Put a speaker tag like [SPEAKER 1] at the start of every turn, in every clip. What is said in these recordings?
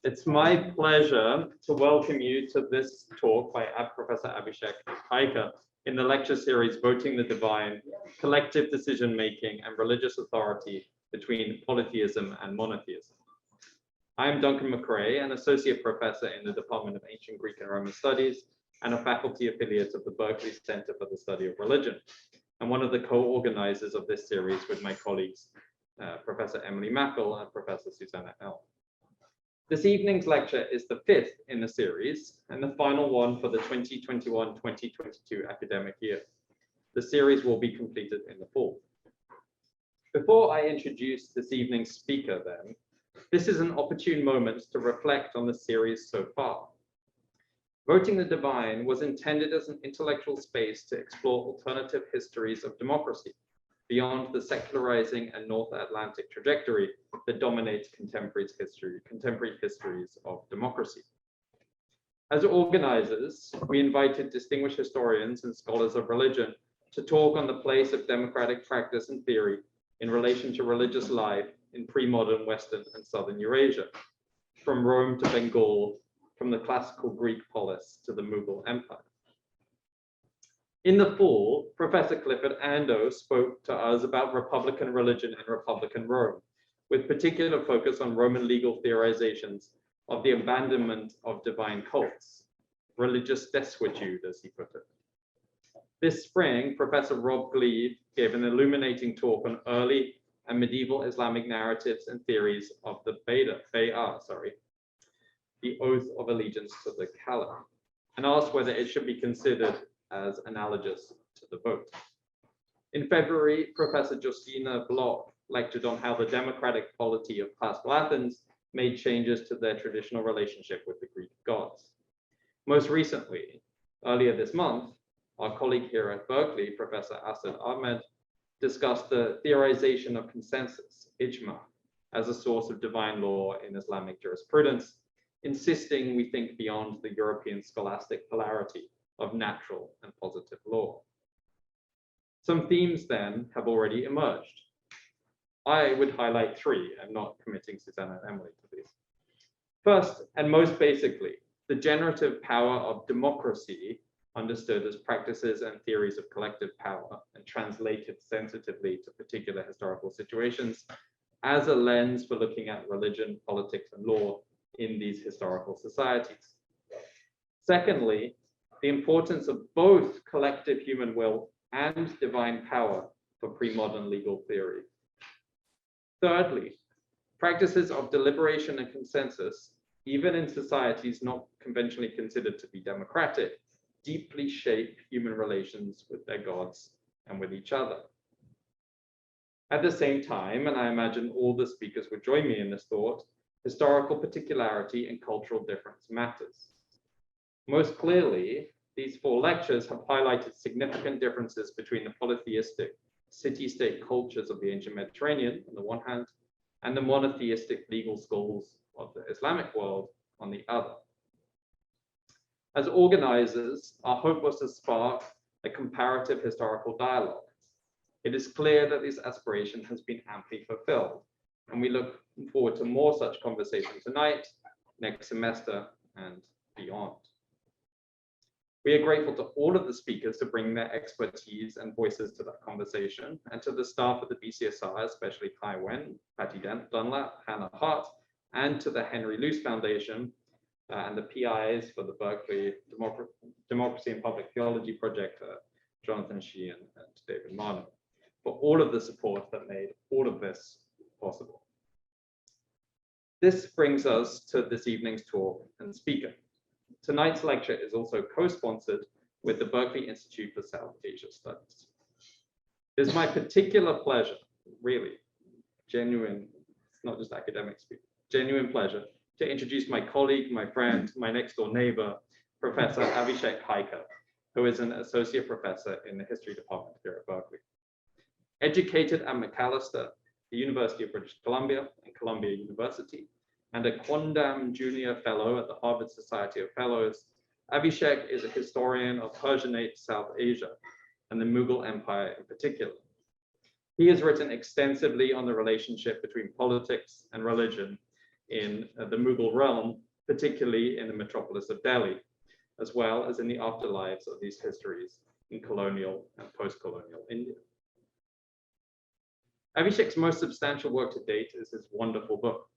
[SPEAKER 1] It's my pleasure to welcome you to this talk by Professor Abhishek Paikar in the lecture series Voting the Divine, Collective Decision-Making and Religious Authority Between Polytheism and Monotheism. I am Duncan McRae, an associate professor in the Department of Ancient Greek and Roman Studies and a faculty affiliate of the Berkeley Center for the Study of Religion, and one of the co-organizers of this series with my colleagues, Professor Emily Mackel and Professor Susanna L. This evening's lecture is the fifth in the series and the final one for the 2021-2022 academic year. The series will be completed in the fall. Before I introduce this evening's speaker then, this is an opportune moment to reflect on the series so far. Voting the Divine was intended as an intellectual space to explore alternative histories of democracy beyond the secularizing and North Atlantic trajectory that dominates contemporary histories of democracy. As organizers, we invited distinguished historians and scholars of religion to talk on the place of democratic practice and theory in relation to religious life in pre-modern Western and Southern Eurasia, from Rome to Bengal, from the classical Greek polis to the Mughal Empire. In the fall, Professor Clifford Ando spoke to us about Republican religion and Republican Rome, with particular focus on Roman legal theorizations of the abandonment of divine cults, religious desuetude, as he put it. This spring, Professor Rob Gleave gave an illuminating talk on early and medieval Islamic narratives and theories of the the oath of allegiance to the Caliph, and asked whether it should be considered as analogous to the vote. In February, Professor Justina Bloch lectured on how the democratic polity of classical Athens made changes to their traditional relationship with the Greek gods. Most recently, earlier this month, our colleague here at Berkeley, Professor Asad Ahmed, discussed the theorization of consensus, ijma, as a source of divine law in Islamic jurisprudence, insisting we think beyond the European scholastic polarity of natural and positive law. Some themes then have already emerged. I would highlight three. I'm not committing Susanna and Emily to these. First, and most basically, the generative power of democracy, understood as practices and theories of collective power and translated sensitively to particular historical situations, as a lens for looking at religion, politics, and law in these historical societies. Secondly, the importance of both collective human will and divine power for pre-modern legal theory. Thirdly, practices of deliberation and consensus, even in societies not conventionally considered to be democratic, deeply shape human relations with their gods and with each other. At the same time, and I imagine all the speakers would join me in this thought, historical particularity and cultural difference matters. Most clearly, these four lectures have highlighted significant differences between the polytheistic city-state cultures of the ancient Mediterranean on the one hand, and the monotheistic legal schools of the Islamic world on the other. As organizers, our hope was to spark a comparative historical dialogue. It is clear that this aspiration has been amply fulfilled, and we look forward to more such conversation tonight, next semester, and beyond. We are grateful to all of the speakers to bring their expertise and voices to that conversation, and to the staff of the BCSR, especially Kai Wen, Patty Dunlap, Hannah Hart, and to the Henry Luce Foundation and the PIs for the Berkeley Democracy and Public Theology Project, Jonathan Sheehan and David Marno, for all of the support that made all of this possible. This brings us to this evening's talk and speaker. Tonight's lecture is also co-sponsored with the Berkeley Institute for South Asia Studies. It is my particular pleasure, really, genuine, it's not just academic speak, genuine pleasure to introduce my colleague, my friend, my next door neighbor, Professor Abhishek Paikar, who is an associate professor in the history department here at Berkeley. Educated at Macalester, the University of British Columbia and Columbia University, and a Quondam Junior Fellow at the Harvard Society of Fellows, Abhishek is a historian of Persianate South Asia and the Mughal Empire in particular. He has written extensively on the relationship between politics and religion in the Mughal realm, particularly in the metropolis of Delhi, as well as in the afterlives of these histories in colonial and post-colonial India. Abhishek's most substantial work to date is his wonderful book,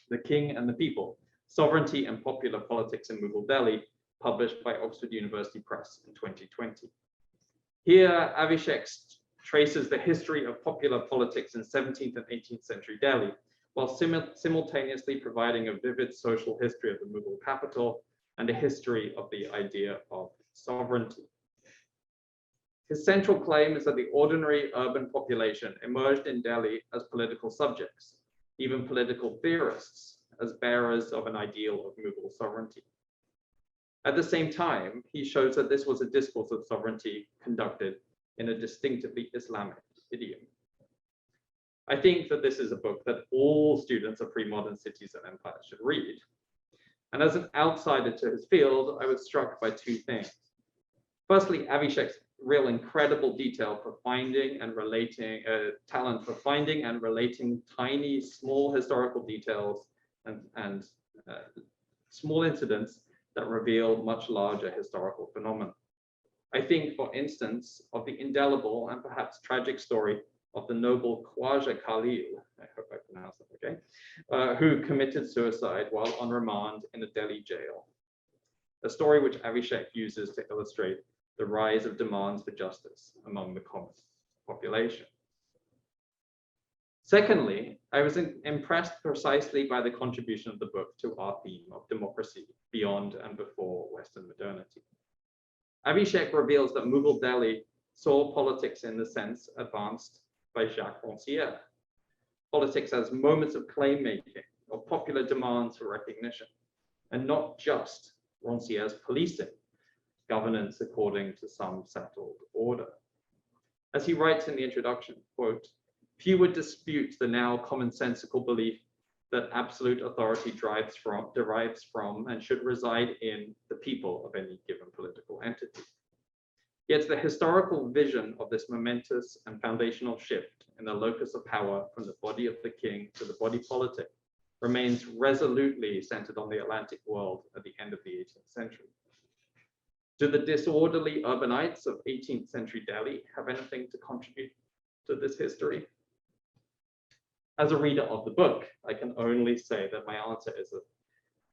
[SPEAKER 1] The King and the People, Sovereignty and Popular Politics in Mughal Delhi, published by Oxford University Press in 2020. Here, Abhishek traces the history of popular politics in 17th and 18th century Delhi, while simultaneously providing a vivid social history of the Mughal capital and a history of the idea of sovereignty. His central claim is that the ordinary urban population emerged in Delhi as political subjects, even political theorists, as bearers of an ideal of Mughal sovereignty. At the same time, he shows that this was a discourse of sovereignty conducted in a distinctively Islamic idiom. I think that this is a book that all students of pre-modern cities and empires should read. And as an outsider to his field, I was struck by two things. Firstly, Abhishek's real incredible detail for finding and relating, talent for finding and relating tiny, small historical details and small incidents that reveal much larger historical phenomena. I think, for instance, of the indelible and perhaps tragic story of the noble Khwaja Khalil, I hope I pronounced that okay, who committed suicide while on remand in a Delhi jail. A story which Abhishek uses to illustrate the rise of demands for justice among the common population. Secondly, I was impressed precisely by the contribution of the book to our theme of democracy beyond and before Western modernity. Abhishek reveals that Mughal Delhi saw politics in the sense advanced by Jacques Rancière. Politics as moments of claim making, of popular demands for recognition, and not just Rancière's policing, governance according to some settled order. As he writes in the introduction, quote, "Few would dispute the now commonsensical belief that absolute authority derives from and should reside in the people of any given political entity. Yet the historical vision of this momentous and foundational shift in the locus of power from the body of the king to the body politic remains resolutely centered on the Atlantic world at the end of the 18th century. Do the disorderly urbanites of 18th century Delhi have anything to contribute to this history?" As a reader of the book, I can only say that my answer is a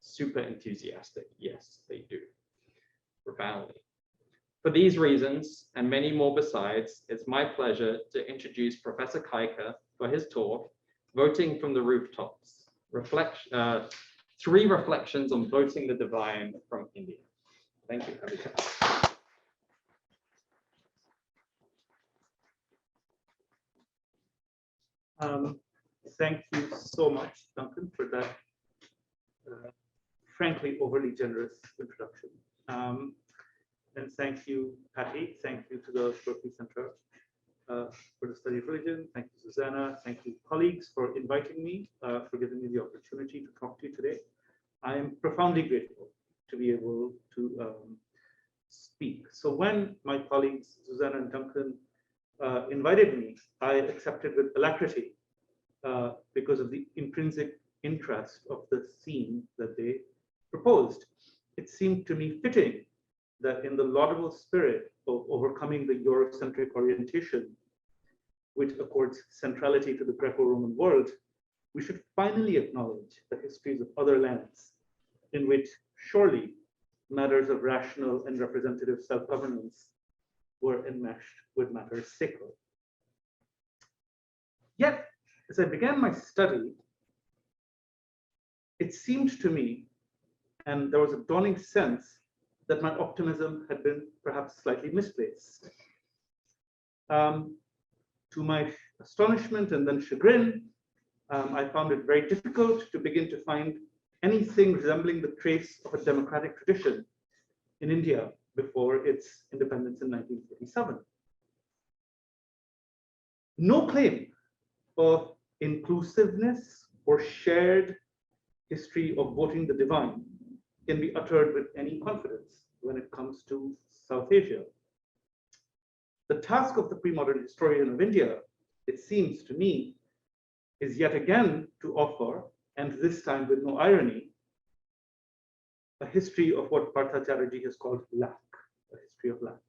[SPEAKER 1] super enthusiastic yes, they do, profoundly. For these reasons, and many more besides, it's my pleasure to introduce Professor Kaika for his talk, Voting from the Rooftops, 3 reflections on voting the divine from India. Thank you, Abhishek.
[SPEAKER 2] Thank you so much, Duncan, for that frankly overly generous introduction. And thank you, Patty. Thank you to the Berkeley Center for the Study of Religion. Thank you, Susanna. Thank you, colleagues, for inviting me, for giving me the opportunity to talk to you today. I am profoundly grateful to be able to speak. So when my colleagues, Susanna and Duncan, invited me, I accepted with alacrity because of the intrinsic interest of the theme that they proposed. It seemed to me fitting that in the laudable spirit of overcoming the Eurocentric orientation, which accords centrality to the Greco-Roman world, we should finally acknowledge the histories of other lands in which surely matters of rational and representative self-governance were enmeshed with matters sacred. Yet, as I began my study, it seemed to me, and there was a dawning sense, that my optimism had been perhaps slightly misplaced. To my astonishment and then chagrin, I found it very difficult to begin to find anything resembling the trace of a democratic tradition in India before its independence in 1947. No claim of inclusiveness or shared history of voting the divine can be uttered with any confidence when it comes to South Asia. The task of the pre-modern historian of India, it seems to me, is yet again to offer and this time with no irony, a history of what Partha Chatterjee has called lack, a history of lack.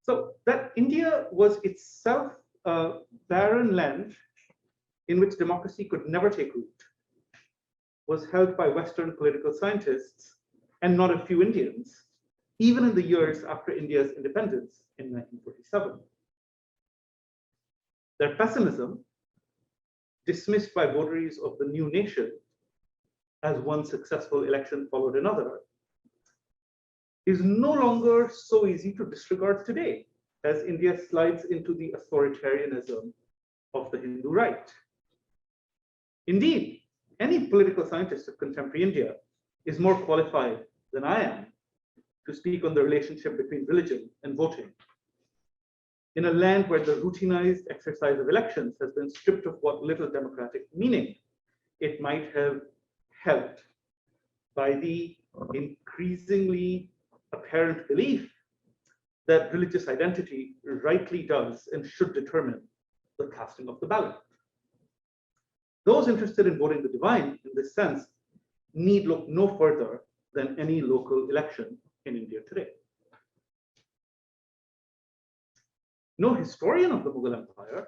[SPEAKER 2] So that India was itself a barren land in which democracy could never take root was held by Western political scientists and not a few Indians, even in the years after India's independence in 1947. Their pessimism, dismissed by votaries of the new nation as one successful election followed another, is no longer so easy to disregard today as India slides into the authoritarianism of the Hindu right. Indeed, any political scientist of contemporary India is more qualified than I am to speak on the relationship between religion and voting. In a land where the routinized exercise of elections has been stripped of what little democratic meaning it might have held by the increasingly apparent belief that religious identity rightly does and should determine the casting of the ballot. Those interested in voting the divine in this sense need look no further than any local election in India today. No historian of the Mughal Empire,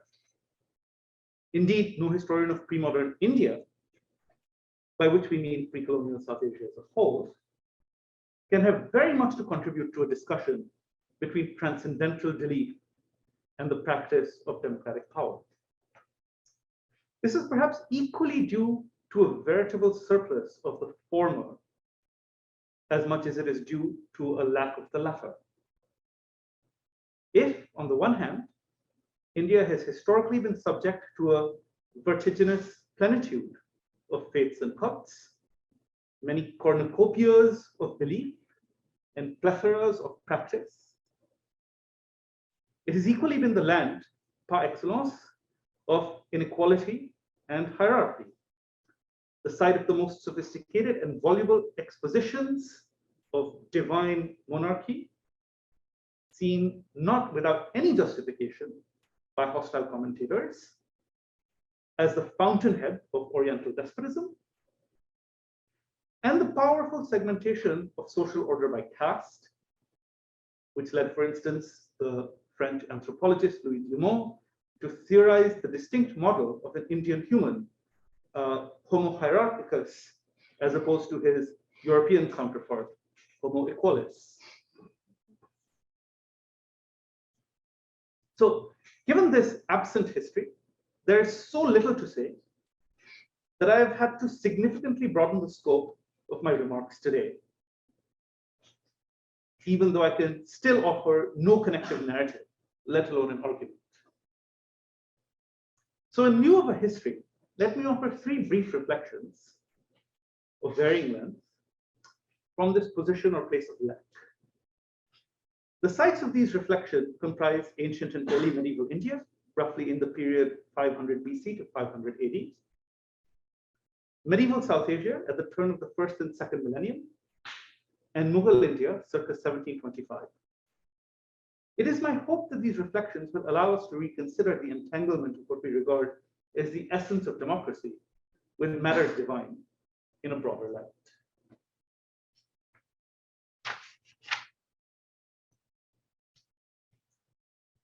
[SPEAKER 2] indeed no historian of pre-modern India, by which we mean pre-colonial South Asia as a whole, can have very much to contribute to a discussion between transcendental belief and the practice of democratic power. This is perhaps equally due to a veritable surplus of the former, as much as it is due to a lack of the latter. If, on the one hand, India has historically been subject to a vertiginous plenitude of faiths and cults, many cornucopias of belief and plethoras of practice, it has equally been the land, par excellence, of inequality and hierarchy, the site of the most sophisticated and voluble expositions of divine monarchy, seen not without any justification by hostile commentators as the fountainhead of Oriental despotism, and the powerful segmentation of social order by caste, which led, for instance, the French anthropologist Louis Dumont to theorize the distinct model of an Indian human, Homo hierarchicus, as opposed to his European counterpart, Homo equalis. So, given this absent history, there is so little to say that I have had to significantly broaden the scope of my remarks today, even though I can still offer no connective narrative, let alone an argument. So in lieu of a history, let me offer three brief reflections of varying length from this position or place of lack. The sites of these reflections comprise ancient and early medieval India, roughly in the period 500 BC to 500 AD, medieval South Asia at the turn of the first and second millennium, and Mughal India circa 1725. It is my hope that these reflections will allow us to reconsider the entanglement of what we regard as the essence of democracy with matters divine in a broader light.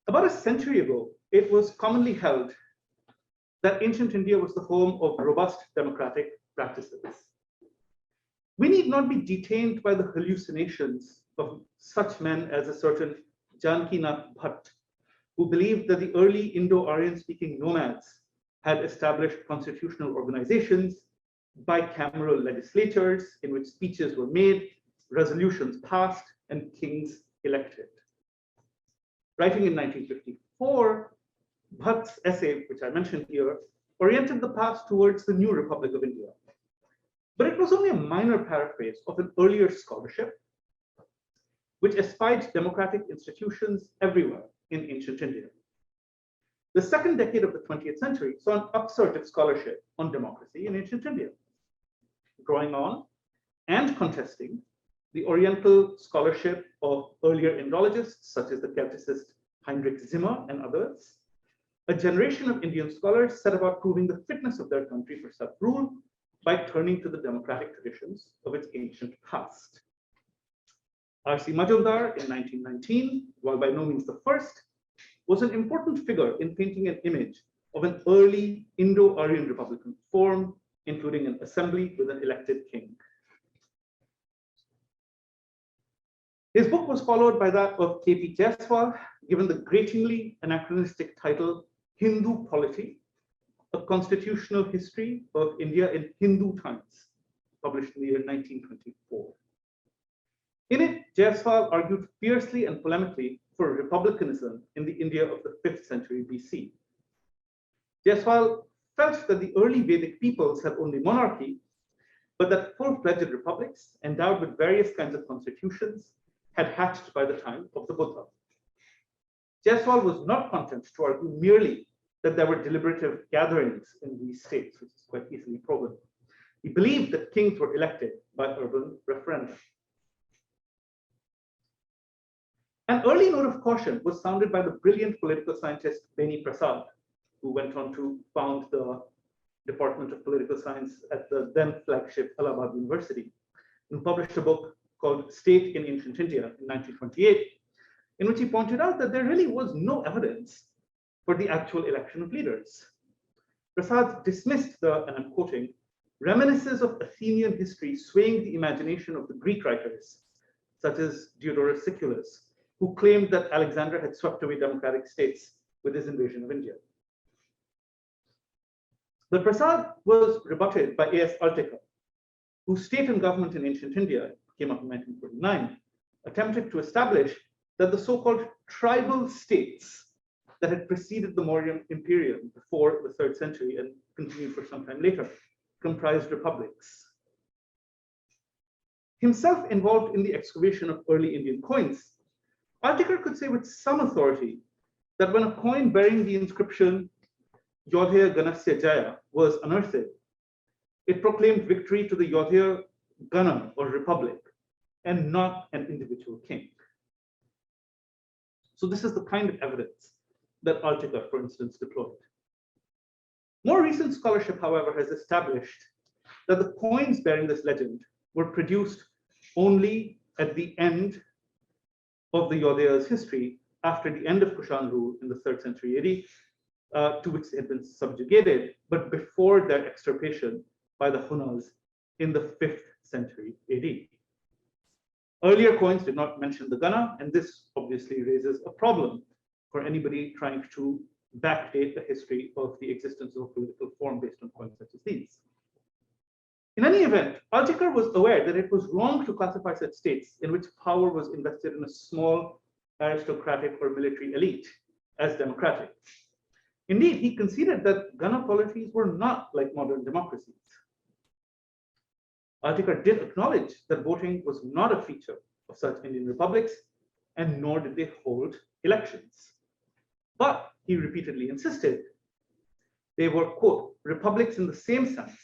[SPEAKER 2] About a century ago, it was commonly held that ancient India was the home of robust democratic practices. We need not be detained by the hallucinations of such men as a certain Janakinath Bhatt, who believed that the early Indo-Aryan speaking nomads had established constitutional organizations, bicameral legislatures in which speeches were made, resolutions passed, and kings elected. Writing in 1954, Bhatt's essay, which I mentioned here, oriented the path towards the new Republic of India. But it was only a minor paraphrase of an earlier scholarship, which espied democratic institutions everywhere in ancient India. The second decade of the 20th century saw an upsurge of scholarship on democracy in ancient India, drawing on and contesting the Oriental scholarship of earlier Indologists, such as the Celticist Heinrich Zimmer and others, a generation of Indian scholars set about proving the fitness of their country for self-rule by turning to the democratic traditions of its ancient past. R.C. Majumdar in 1919, while by no means the first, was an important figure in painting an image of an early Indo-Aryan republican form, including an assembly with an elected king. His book was followed by that of K.P. Jaiswal, given the gratingly anachronistic title Hindu Polity, a constitutional history of India in Hindu times, published in the year 1924. In it, Jaiswal argued fiercely and polemically for republicanism in the India of the 5th century BC. Jaiswal felt that the early Vedic peoples had only monarchy, but that full-fledged republics, endowed with various kinds of constitutions, had hatched by the time of the Buddha. Jaiswal was not content to argue merely that there were deliberative gatherings in these states, which is quite easily proven. He believed that kings were elected by urban referendum. An early note of caution was sounded by the brilliant political scientist Beni Prasad, who went on to found the Department of Political Science at the then flagship Allahabad University, and published a book called State in Ancient India in 1928, in which he pointed out that there really was no evidence for the actual election of leaders. Prasad dismissed the, and I'm quoting, reminiscences of Athenian history swaying the imagination of the Greek writers, such as Diodorus Siculus, who claimed that Alexander had swept away democratic states with his invasion of India. But Prasad was rebutted by A.S. Altekar, whose State and Government in Ancient India came up in 1949, attempted to establish that the so-called tribal states that had preceded the Mauryan Imperium before the 3rd century and continued for some time later comprised republics. Himself involved in the excavation of early Indian coins, Altekar could say with some authority that when a coin bearing the inscription Yodhya Ganasya Jaya was unearthed, it proclaimed victory to the Yodhya Gana or republic and not an individual king. So this is the kind of evidence that Altekar, for instance, deployed. More recent scholarship, however, has established that the coins bearing this legend were produced only at the end of the Yodhaya's history, after the end of Kushan rule in the 3rd century AD, to which they had been subjugated, but before their extirpation by the Hunas in the 5th century AD. Earlier coins did not mention the Gana, and this obviously raises a problem for anybody trying to backdate the history of the existence of a political form based on coins such as these. In any event, Altekar was aware that it was wrong to classify such states in which power was invested in a small aristocratic or military elite as democratic. Indeed, he conceded that Gana polities were not like modern democracies. Altekar did acknowledge that voting was not a feature of such Indian republics, and nor did they hold elections. But he repeatedly insisted they were, quote, republics in the same sense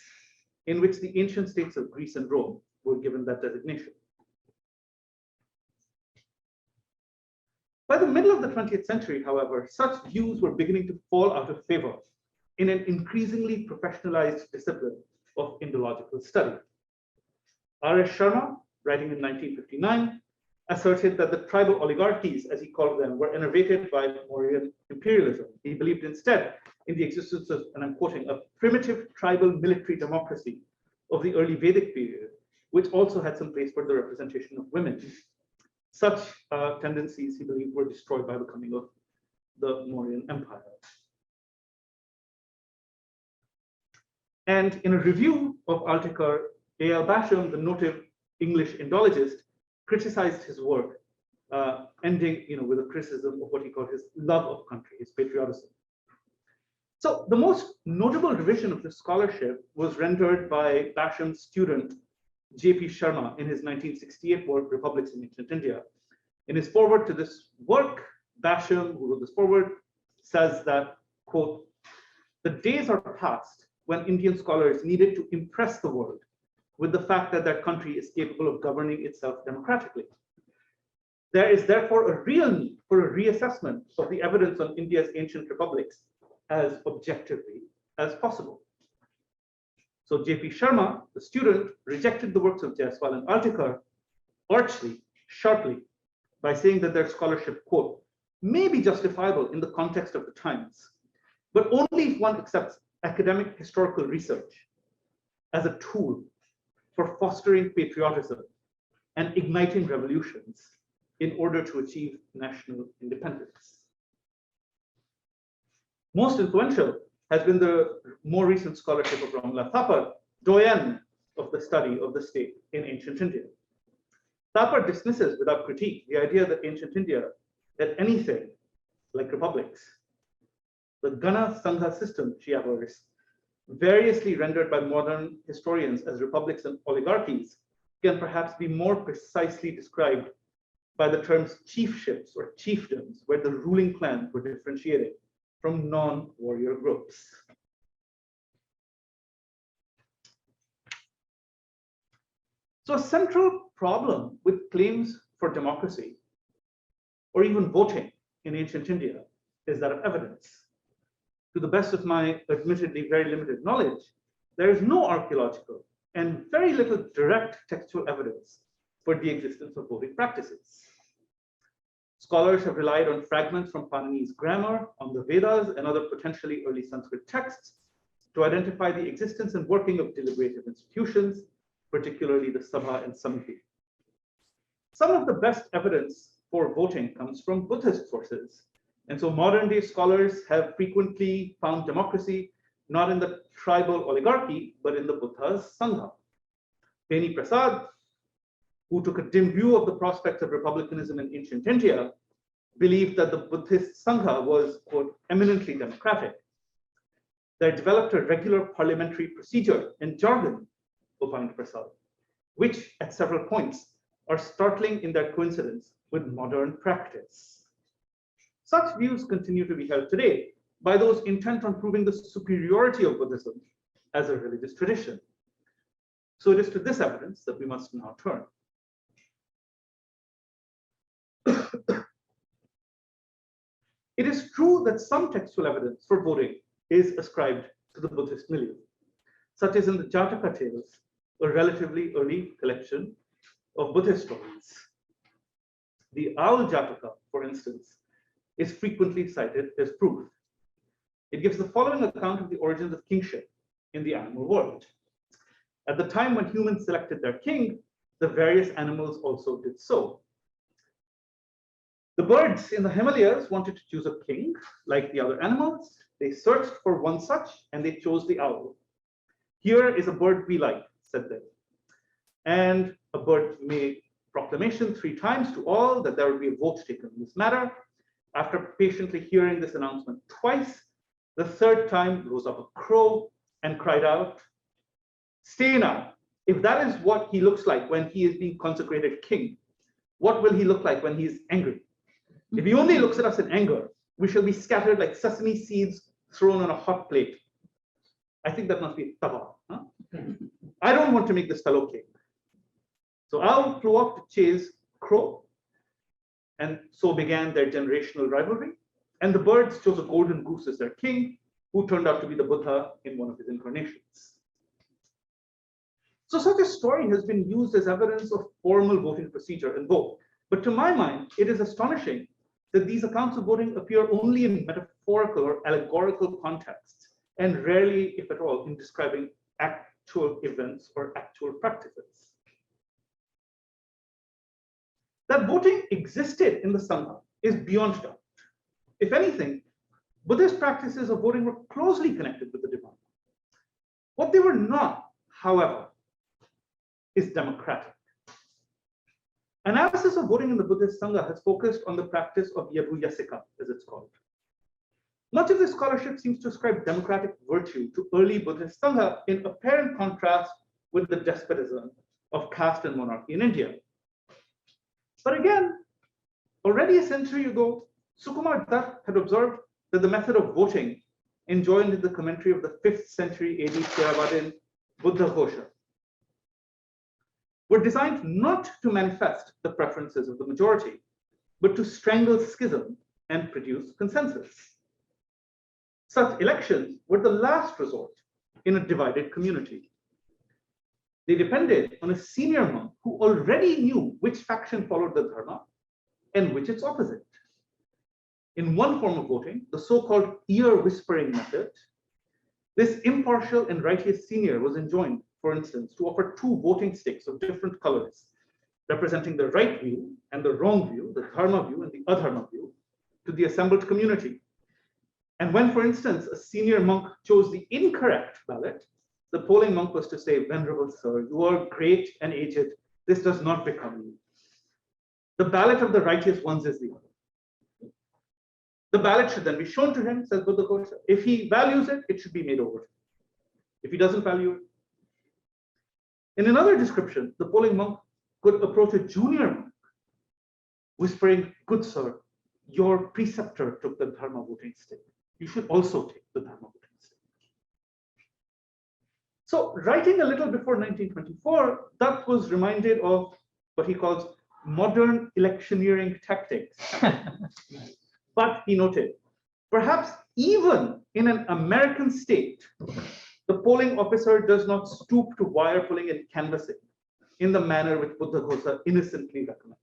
[SPEAKER 2] in which the ancient states of Greece and Rome were given that designation. By the middle of the 20th century, however, such views were beginning to fall out of favor in an increasingly professionalized discipline of Indological study. R.S. Sharma, writing in 1959, asserted that the tribal oligarchies, as he called them, were enervated by Mauryan imperialism. He believed instead in the existence of, and I'm quoting, a primitive tribal military democracy of the early Vedic period, which also had some place for the representation of women. Such tendencies, he believed, were destroyed by the coming of the Mauryan Empire. And in a review of Altekar, A.L. Basham, the noted English Indologist, criticized his work, ending with a criticism of what he called his love of country, his patriotism. So the most notable revision of this scholarship was rendered by Basham's student, J.P. Sharma, in his 1968 work, Republics in Ancient India. In his foreword to this work, Basham, who wrote this foreword, says that, quote, the days are past when Indian scholars needed to impress the world with the fact that their country is capable of governing itself democratically. There is therefore a real need for a reassessment of the evidence on India's ancient republics as objectively as possible. So J.P. Sharma, the student, rejected the works of Jaiswal and Altekar archly, sharply, by saying that their scholarship, quote, may be justifiable in the context of the times, but only if one accepts academic historical research as a tool for fostering patriotism and igniting revolutions in order to achieve national independence. Most influential has been the more recent scholarship of Ramla Thapar, doyen of the study of the state in ancient India. Thapar dismisses without critique the idea that ancient India had anything like republics. The Gana Sangha system, she avers, variously rendered by modern historians as republics and oligarchies, can perhaps be more precisely described by the terms chiefships or chiefdoms, where the ruling clans were differentiated from non-warrior groups. So a central problem with claims for democracy, or even voting in ancient India, is that of evidence. To the best of my admittedly very limited knowledge, there is no archaeological and very little direct textual evidence for the existence of voting practices. Scholars have relied on fragments from Panini's grammar, on the Vedas, and other potentially early Sanskrit texts to identify the existence and working of deliberative institutions, particularly the Sabha and Samiti. Some of the best evidence for voting comes from Buddhist sources. And so modern day scholars have frequently found democracy not in the tribal oligarchy, but in the Buddha's Sangha. Beni Prasad, who took a dim view of the prospects of republicanism in ancient India, believed that the Buddhist Sangha was, quote, eminently democratic. They developed a regular parliamentary procedure and jargon, opined Prasad, which at several points are startling in their coincidence with modern practice. Such views continue to be held today by those intent on proving the superiority of Buddhism as a religious tradition. So it is to this evidence that we must now turn. It is true that some textual evidence for voting is ascribed to the Buddhist milieu, such as in the Jataka tales, a relatively early collection of Buddhist stories. The Owl Jataka, for instance, is frequently cited as proof. It gives the following account of the origins of kingship in the animal world. At the time when humans selected their king, the various animals also did so. The birds in the Himalayas wanted to choose a king, like the other animals. They searched for one such, and they chose the owl. Here is a bird we like, said they. And a bird made proclamation 3 times to all that there would be a vote taken in this matter. After patiently hearing this announcement twice, the 3rd time rose up a crow and cried out, "Stay now. If that is what he looks like when he is being consecrated king, what will he look like when he is angry? If he only looks at us in anger, we shall be scattered like sesame seeds thrown on a hot plate." I think that must be tawa. Huh? I don't want to make this fellow king. So Owl flew off to chase crow, and so began their generational rivalry. And the birds chose a golden goose as their king, who turned out to be the Buddha in one of his incarnations. So such a story has been used as evidence of formal voting procedure and vote. But to my mind, it is astonishing that these accounts of voting appear only in metaphorical or allegorical contexts, and rarely, if at all, in describing actual events or actual practices. That voting existed in the Sangha is beyond doubt. If anything, Buddhist practices of voting were closely connected with the divine. What they were not, however, is democratic. Analysis of voting in the Buddhist Sangha has focused on the practice of Yabu Yasika, as it's called. Much of this scholarship seems to ascribe democratic virtue to early Buddhist Sangha in apparent contrast with the despotism of caste and monarchy in India. But again, already a century ago, Sukumar Dutt had observed that the method of voting enjoined in the commentary of the 5th century AD Theravadin Buddha Ghosha were designed not to manifest the preferences of the majority, but to strangle schism and produce consensus. Such elections were the last resort in a divided community. They depended on a senior monk who already knew which faction followed the dharma and which its opposite. In one form of voting, the so-called ear whispering method, this impartial and righteous senior was enjoined, for instance, to offer 2 voting sticks of different colors, representing the right view and the wrong view, the dharma view and the adharma view, to the assembled community. And when, for instance, a senior monk chose the incorrect ballot, the polling monk was to say, "Venerable sir, you are great and aged. This does not become you. The ballot of the righteous ones is the other." The ballot should then be shown to him, says Buddhaghosa. If he values it, it should be made over. If he doesn't value it. In another description, the polling monk could approach a junior monk, whispering, "Good sir, your preceptor took the dharma voting stick. You should also take the dharma voting stick." So, writing a little before 1924, Dutt was reminded of what he calls modern electioneering tactics. But he noted, perhaps even in an American state, the polling officer does not stoop to wire pulling and canvassing in the manner which Buddhaghosa innocently recommends.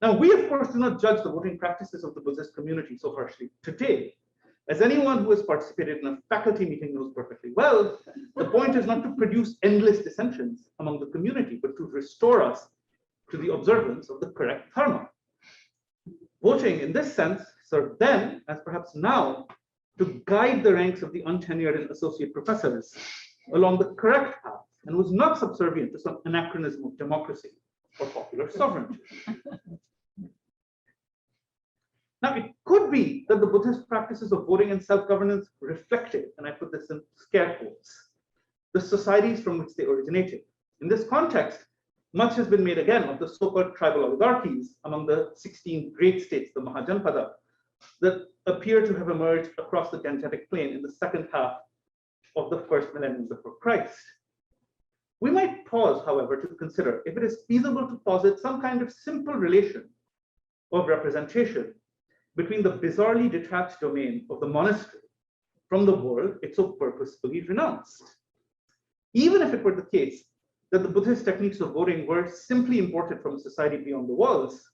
[SPEAKER 2] Now, we of course do not judge the voting practices of the Buddhist community so harshly today. As anyone who has participated in a faculty meeting knows perfectly well, the point is not to produce endless dissensions among the community, but to restore us to the observance of the correct dharma. Voting in this sense served then, as perhaps now, to guide the ranks of the untenured and associate professors along the correct path, and was not subservient to some anachronism of democracy or popular sovereignty. Now, it could be that the Buddhist practices of voting and self-governance reflected, and I put this in scare quotes, the societies from which they originated. In this context, much has been made again of the so-called tribal oligarchies among the 16 great states, the Mahajanpada, that appear to have emerged across the Gangetic Plain in the second half of the first millennium before Christ. We might pause, however, to consider if it is feasible to posit some kind of simple relation of representation between the bizarrely detached domain of the monastery from the world it so purposefully renounced. Even if it were the case that the Buddhist techniques of voting were simply imported from a society beyond the walls,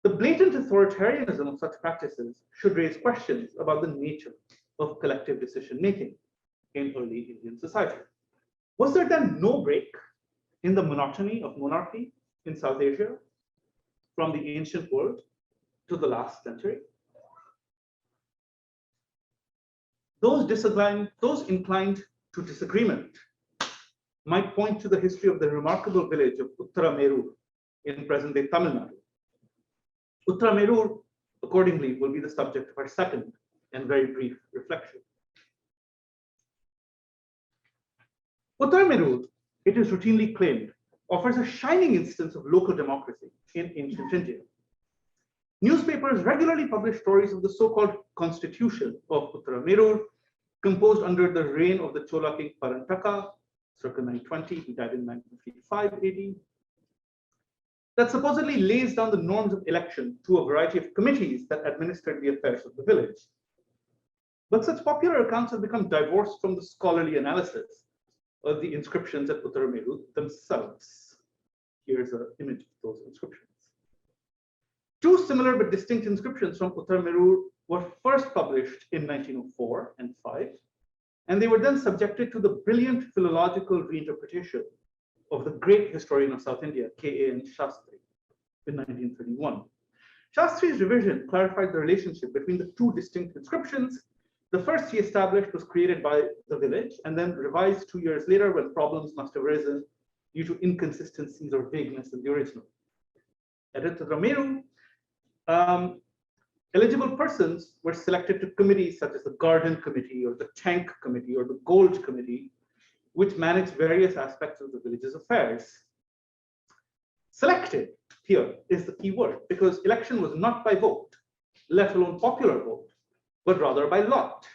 [SPEAKER 2] the blatant authoritarianism of such practices should raise questions about the nature of collective decision-making in early Indian society. Was there then no break in the monotony of monarchy in South Asia from the ancient world to the last century? Those inclined to disagreement might point to the history of the remarkable village of Uttaramerur in present-day Tamil Nadu. Uttaramerur, accordingly, will be the subject of our second and very brief reflection. Uttaramerur, it is routinely claimed, offers a shining instance of local democracy in ancient India. Newspapers regularly publish stories of the so-called constitution of Uttaramerur, composed under the reign of the Chola king Parantaka, circa 920, he died in 955 AD, that supposedly lays down the norms of election to a variety of committees that administered the affairs of the village. But such popular accounts have become divorced from the scholarly analysis of the inscriptions at Uttaramerur themselves. Here's an image of those inscriptions. Two similar but distinct inscriptions from Uttaramerur were first published in 1904 and 5, and they were then subjected to the brilliant philological reinterpretation of the great historian of South India, K.A.N. Shastri, in 1931. Shastri's revision clarified the relationship between the two distinct inscriptions. The first he established was created by the village and then revised 2 years later when problems must have arisen due to inconsistencies or vagueness in the original. At Uttaramerur, eligible persons were selected to committees such as the Garden Committee or the Tank Committee or the Gold Committee, which managed various aspects of the village's affairs. Selected here is the key word, because election was not by vote, let alone popular vote, but rather by lot.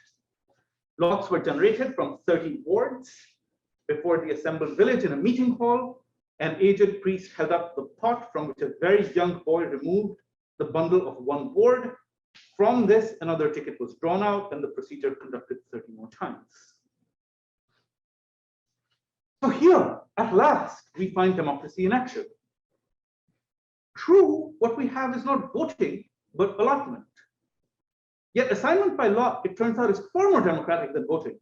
[SPEAKER 2] Lots were generated from 30 wards before the assembled village in a meeting hall. An aged priest held up the pot from which a very young boy removed the bundle of one board, From this, another ticket was drawn out and the procedure conducted 30 more times. So here, at last, we find democracy in action. True, what we have is not voting, but allotment. Yet assignment by lot, it turns out, is far more democratic than voting,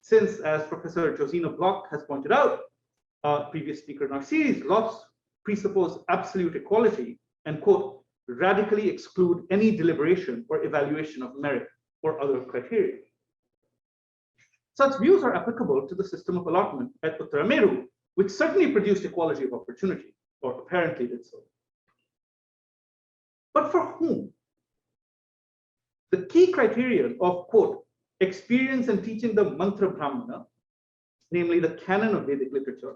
[SPEAKER 2] since, as Professor Josina Bloch has pointed out, previous speaker in our series, lots presuppose absolute equality and, quote, radically exclude any deliberation or evaluation of merit or other criteria. Such views are applicable to the system of allotment at Uttarameru, which certainly produced equality of opportunity, or apparently did so. But for whom? The key criterion of, quote, experience in teaching the mantra brahmana, namely the canon of Vedic literature,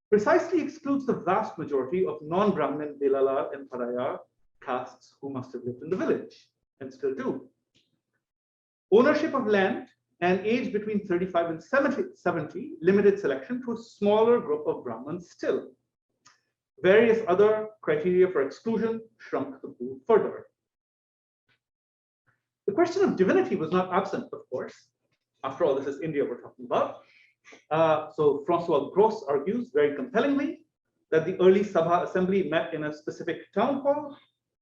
[SPEAKER 2] precisely excludes the vast majority of non-Brahmin Belala and Paraya castes who must have lived in the village and still do. Ownership of land and age between 35 and 70 limited selection to a smaller group of Brahmins still. Various other criteria for exclusion shrunk the pool further. The question of divinity was not absent, of course. After all, this is India we're talking about. So Francois Gros argues very compellingly that the early Sabha assembly met in a specific town hall,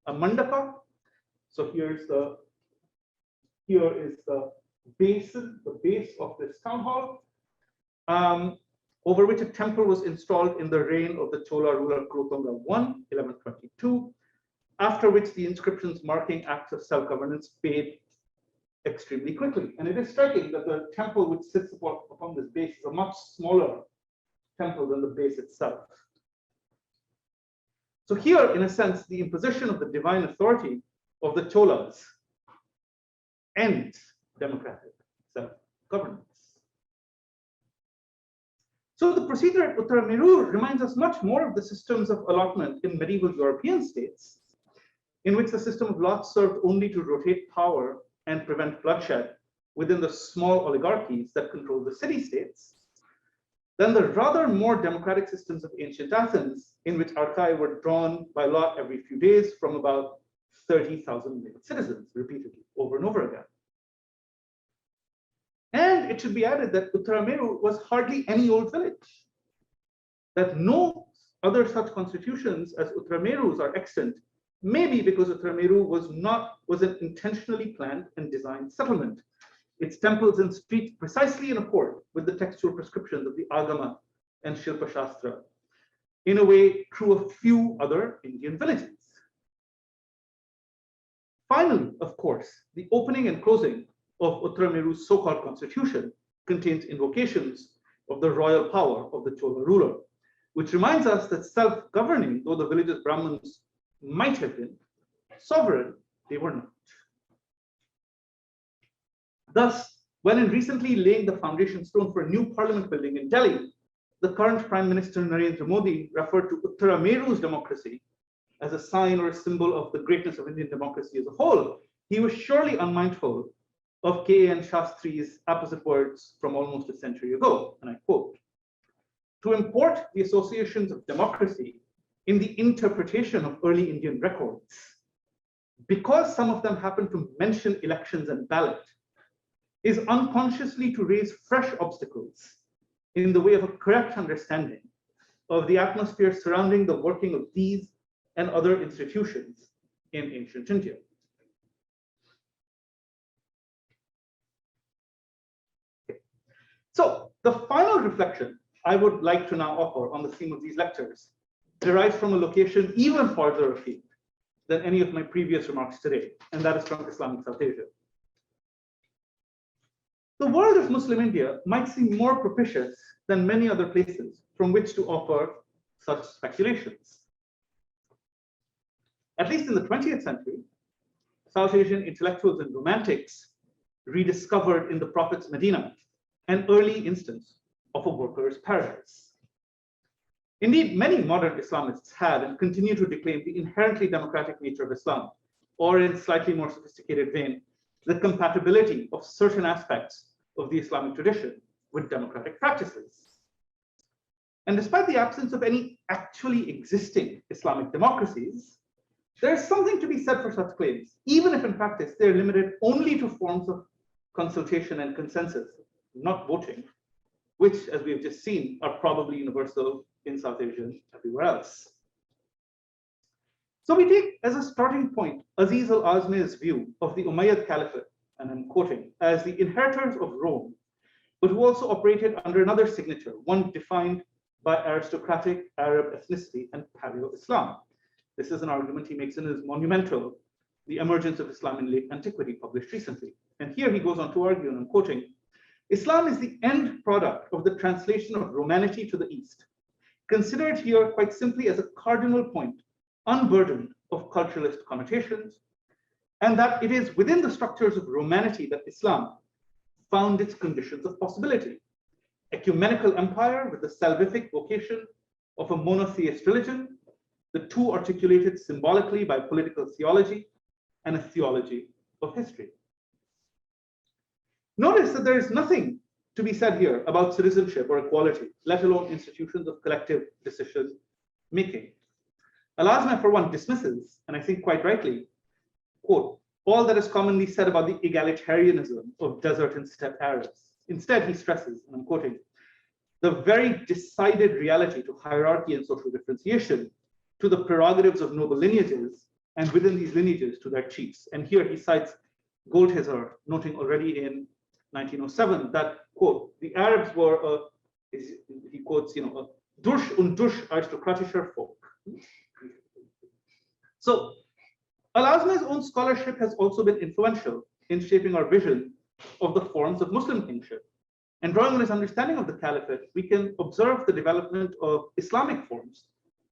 [SPEAKER 2] a mandapa. So here is the basin, the base of this town hall, over which a temple was installed in the reign of the Chola ruler Kulothunga I, 1122, after which the inscriptions marking acts of self-governance fade extremely quickly. And it is striking that the temple which sits upon this base is a much smaller temple than the base itself. So here, in a sense, the imposition of the divine authority of the Cholas ends democratic self-governance. So the procedure at Uttarameru reminds us much more of the systems of allotment in medieval European states, in which the system of lots served only to rotate power and prevent bloodshed within the small oligarchies that control the city-states, than the rather more democratic systems of ancient Athens, in which archae were drawn by lot every few days from about 30,000 citizens repeatedly over and over again. And it should be added that Uttarameru was hardly any old village, that no other such constitutions as Uttarameru's are extant, maybe because Uttarameru was an intentionally planned and designed settlement, its temples and streets precisely in accord with the textual prescriptions of the Agama and Shilpa Shastra, in a way true of few other Indian villages. Finally, of course, the opening and closing of Uttarameru's so-called constitution contains invocations of the royal power of the Chola ruler, which reminds us that self-governing, though the village's Brahmins might have been, sovereign they were not. Thus, when in recently laying the foundation stone for a new parliament building in Delhi, the current Prime Minister Narendra Modi referred to Uttarameru's democracy as a sign or a symbol of the greatness of Indian democracy as a whole, he was surely unmindful of K.N. Shastri's apposite words from almost a century ago, and I quote, "To import the associations of democracy in the interpretation of early Indian records, because some of them happen to mention elections and ballot, is unconsciously to raise fresh obstacles in the way of a correct understanding of the atmosphere surrounding the working of these and other institutions in ancient India." So the final reflection I would like to now offer on the theme of these lectures derives from a location even farther afield than any of my previous remarks today, and that is from Islamic South Asia. The world of Muslim India might seem more propitious than many other places from which to offer such speculations. At least in the 20th century, South Asian intellectuals and romantics rediscovered in the Prophet's Medina an early instance of a worker's paradise. Indeed, many modern Islamists have and continue to declaim the inherently democratic nature of Islam, or in slightly more sophisticated vein, the compatibility of certain aspects of the Islamic tradition with democratic practices. And despite the absence of any actually existing Islamic democracies, There's something to be said for such claims, even if in practice they're limited only to forms of consultation and consensus, not voting, which, as we've just seen, are probably universal in South Asia and everywhere else. So we take as a starting point Aziz al-Azmi's view of the Umayyad Caliphate, and I'm quoting, as the inheritors of Rome, but who also operated under another signature, one defined by aristocratic Arab ethnicity and Paleo-Islam. This is an argument he makes in his monumental The Emergence of Islam in Late Antiquity, published recently. And here he goes on to argue, and I'm quoting, Islam is the end product of the translation of Romanity to the East, considered here quite simply as a cardinal point, unburdened of culturalist connotations, and that it is within the structures of Romanity that Islam found its conditions of possibility. Ecumenical empire with the salvific vocation of a monotheist religion, the two articulated symbolically by political theology and a theology of history. Notice that there is nothing to be said here about citizenship or equality, let alone institutions of collective decision making. Al-Azmi, for one, dismisses, and I think quite rightly, quote, all that is commonly said about the egalitarianism of desert and steppe Arabs. Instead, he stresses, and I'm quoting, the very decided reality to hierarchy and social differentiation, to the prerogatives of noble lineages, and within these lineages to their chiefs. And here he cites Goldhizar, noting already in 1907 that, quote, the Arabs were, he quotes, a durch und durch aristokratischer Volk. So Al-Azmi's own scholarship has also been influential in shaping our vision of the forms of Muslim kingship. And drawing on his understanding of the caliphate, we can observe the development of Islamic forms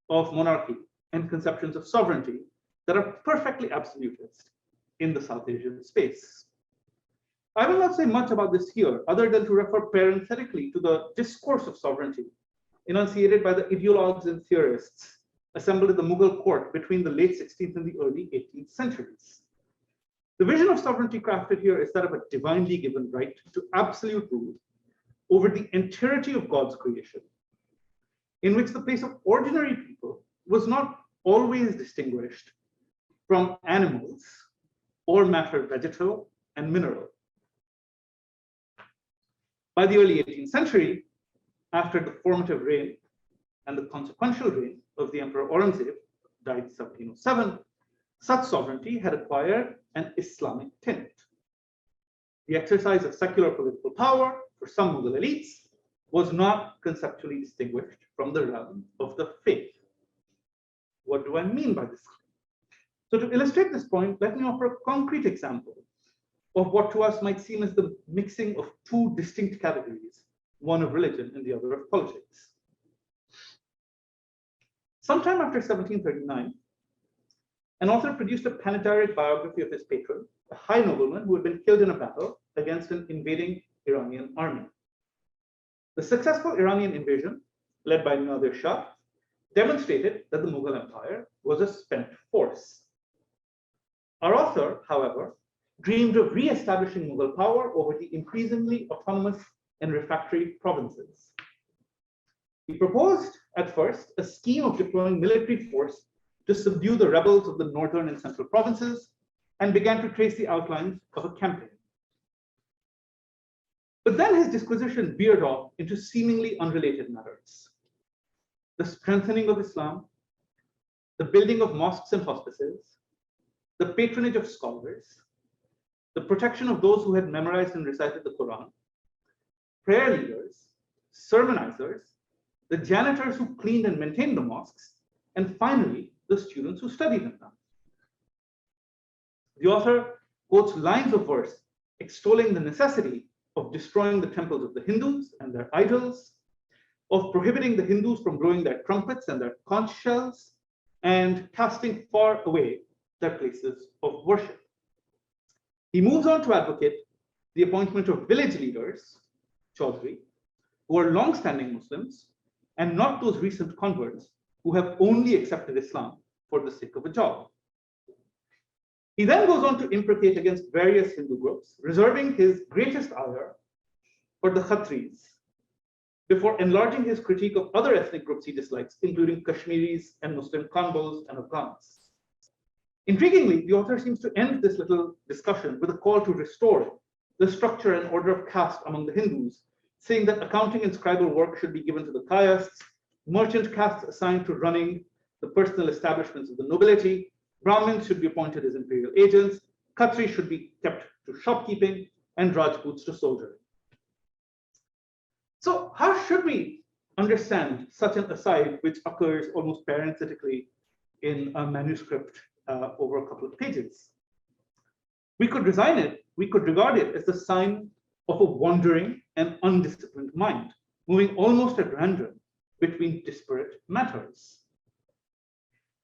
[SPEAKER 2] of monarchy and conceptions of sovereignty that are perfectly absolutist in the South Asian space. I will not say much about this here, other than to refer parenthetically to the discourse of sovereignty enunciated by the ideologues and theorists assembled at the Mughal court between the late 16th and the early 18th centuries. The vision of sovereignty crafted here is that of a divinely given right to absolute rule over the entirety of God's creation, in which the place of ordinary people was not always distinguished from animals or matter vegetal and mineral. By the early 18th century, after the formative reign and the consequential reign of the Emperor Aurangzeb, died 1707, such sovereignty had acquired an Islamic tint. The exercise of secular political power for some Mughal elites was not conceptually distinguished from the realm of the faith. What do I mean by this? So to illustrate this point, let me offer a concrete example of what to us might seem as the mixing of two distinct categories, one of religion and the other of politics. Sometime after 1739, an author produced a panegyric biography of his patron, a high nobleman who had been killed in a battle against an invading Iranian army. The successful Iranian invasion, led by Nadir Shah, demonstrated that the Mughal Empire was a spent force. Our author, however, dreamed of re-establishing Mughal power over the increasingly autonomous and refractory provinces. He proposed, at first, a scheme of deploying military force to subdue the rebels of the northern and central provinces, and began to trace the outlines of a campaign. But then his disquisition veered off into seemingly unrelated matters. The strengthening of Islam, the building of mosques and hospices, the patronage of scholars, the protection of those who had memorized and recited the Quran, prayer leaders, sermonizers, the janitors who cleaned and maintained the mosques, and finally, the students who studied in them. The author quotes lines of verse extolling the necessity of destroying the temples of the Hindus and their idols, of prohibiting the Hindus from blowing their trumpets and their conch shells, and casting far away their places of worship. He moves on to advocate the appointment of village leaders, Chaudhry, who are long-standing Muslims, and not those recent converts who have only accepted Islam for the sake of a job. He then goes on to imprecate against various Hindu groups, reserving his greatest ire for the Khatris, before enlarging his critique of other ethnic groups he dislikes, including Kashmiris and Muslim Khanbals and Afghans. Intriguingly, the author seems to end this little discussion with a call to restore the structure and order of caste among the Hindus, saying that accounting and scribal work should be given to the kayasths, merchant castes assigned to running the personal establishments of the nobility, Brahmins should be appointed as imperial agents, Khatris should be kept to shopkeeping, and Rajputs to soldiering. So how should we understand such an aside, which occurs almost parenthetically in a manuscript over a couple of pages? We could regard it as the sign of a wandering and undisciplined mind, moving almost at random between disparate matters.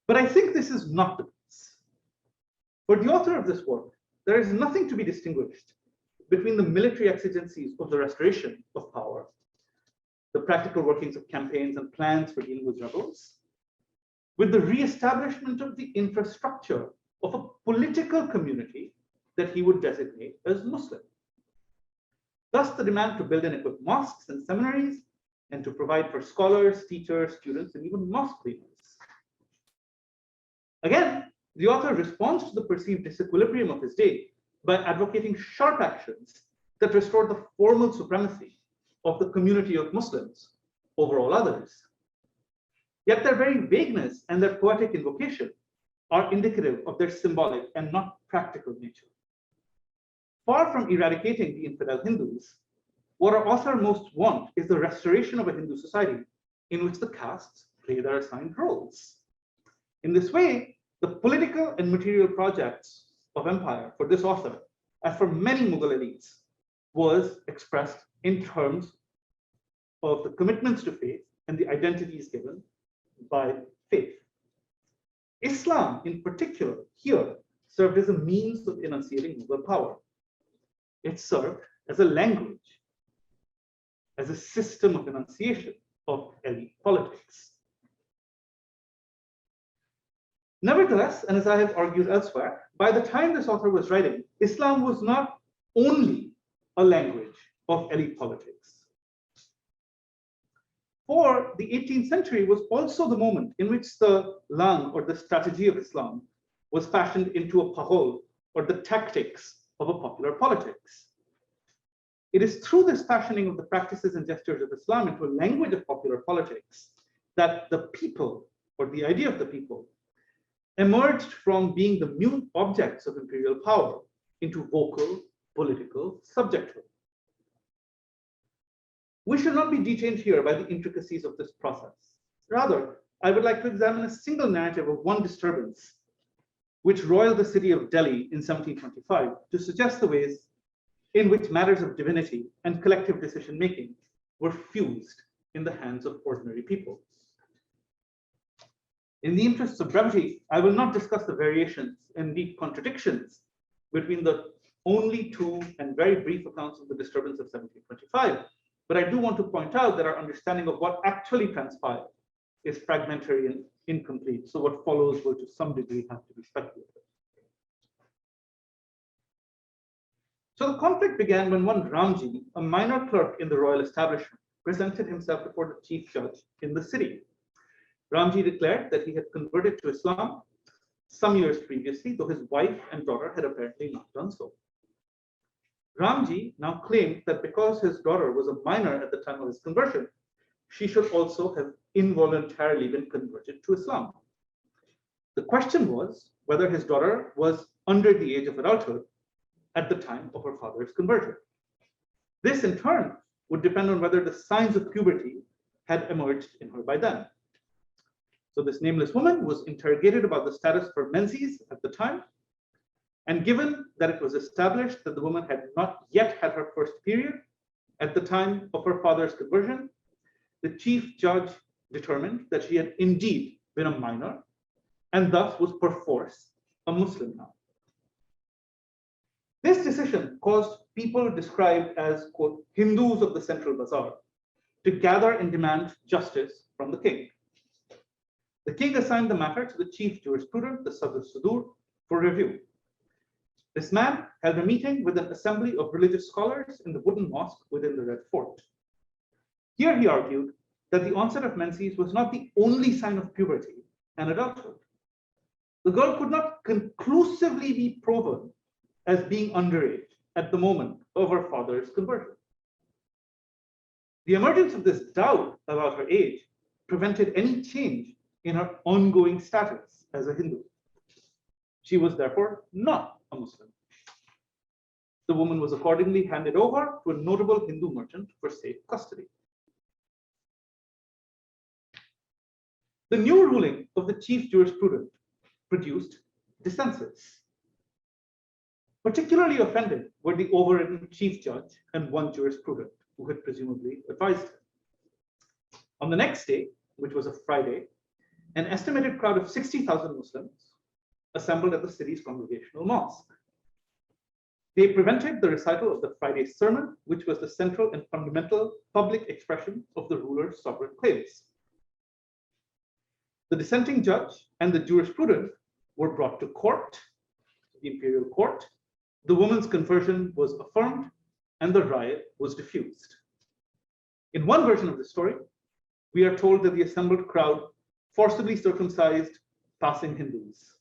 [SPEAKER 2] But I think this is not the case. For the author of this work, there is nothing to be distinguished between the military exigencies of the restoration of power, the practical workings of campaigns and plans for dealing with rebels, with the re-establishment of the infrastructure of a political community that he would designate as Muslim. Thus, the demand to build and equip mosques and seminaries, and to provide for scholars, teachers, students, and even mosque cleaners. Again, the author responds to the perceived disequilibrium of his day by advocating sharp actions that restore the formal supremacy of the community of Muslims over all others. Yet their very vagueness and their poetic invocation are indicative of their symbolic and not practical nature. Far from eradicating the infidel Hindus, what our author most wants is the restoration of a Hindu society in which the castes play their assigned roles. In this way, the political and material projects of empire for this author, as for many Mughal elites, was expressed in terms of the commitments to faith and the identities given by faith. Islam, in particular, here served as a means of enunciating Mughal power. It served as a language, as a system of enunciation of elite politics. Nevertheless, and as I have argued elsewhere, by the time this author was writing, Islam was not only a language of elite politics. For the 18th century was also the moment in which the lang, or the strategy of Islam, was fashioned into a pahol, or the tactics of a popular politics. It is through this fashioning of the practices and gestures of Islam into a language of popular politics that the people, or the idea of the people, emerged from being the mute objects of imperial power into vocal political subjecthood. We should not be detained here by the intricacies of this process. Rather, I would like to examine a single narrative of one disturbance which roiled the city of Delhi in 1725 to suggest the ways in which matters of divinity and collective decision-making were fused in the hands of ordinary people. In the interests of brevity, I will not discuss the variations and deep contradictions between the only two and very brief accounts of the disturbance of 1725, but I do want to point out that our understanding of what actually transpired is fragmentary and incomplete, so what follows will to some degree have to be speculative. So the conflict began when one Ramji, a minor clerk in the royal establishment, presented himself before the chief judge in the city. Ramji declared that he had converted to Islam some years previously, though his wife and daughter had apparently not done so. Ramji now claimed that because his daughter was a minor at the time of his conversion, she should also have involuntarily been converted to Islam. The question was whether his daughter was under the age of adulthood at the time of her father's conversion. This, in turn, would depend on whether the signs of puberty had emerged in her by then. So this nameless woman was interrogated about the status for menses at the time, and given that it was established that the woman had not yet had her first period at the time of her father's conversion, the chief judge determined that she had indeed been a minor and thus was perforce a Muslim now. This decision caused people described as, quote, Hindus of the Central Bazaar to gather and demand justice from the king. The king assigned the matter to the chief jurisprudent, the Sadr Sudur, for review. This man held a meeting with an assembly of religious scholars in the wooden mosque within the Red Fort. Here he argued that the onset of menses was not the only sign of puberty and adulthood. the girl could not conclusively be proven as being underage at the moment of her father's conversion. The emergence of this doubt about her age prevented any change in her ongoing status as a Hindu. She was therefore not a Muslim. The woman was accordingly handed over to a notable Hindu merchant for safe custody. The new ruling of the chief jurisprudent produced dissensus. Particularly offended were the overridden chief judge and one jurisprudent who had presumably advised him. On the next day, which was a Friday, an estimated crowd of 60,000 Muslims assembled at the city's congregational mosque. They prevented the recital of the Friday sermon, which was the central and fundamental public expression of the ruler's sovereign claims. The dissenting judge and the jurisprudent were brought to court, the imperial court. The woman's conversion was affirmed and the riot was diffused. In one version of the story, we are told that the assembled crowd forcibly circumcised passing Hindus.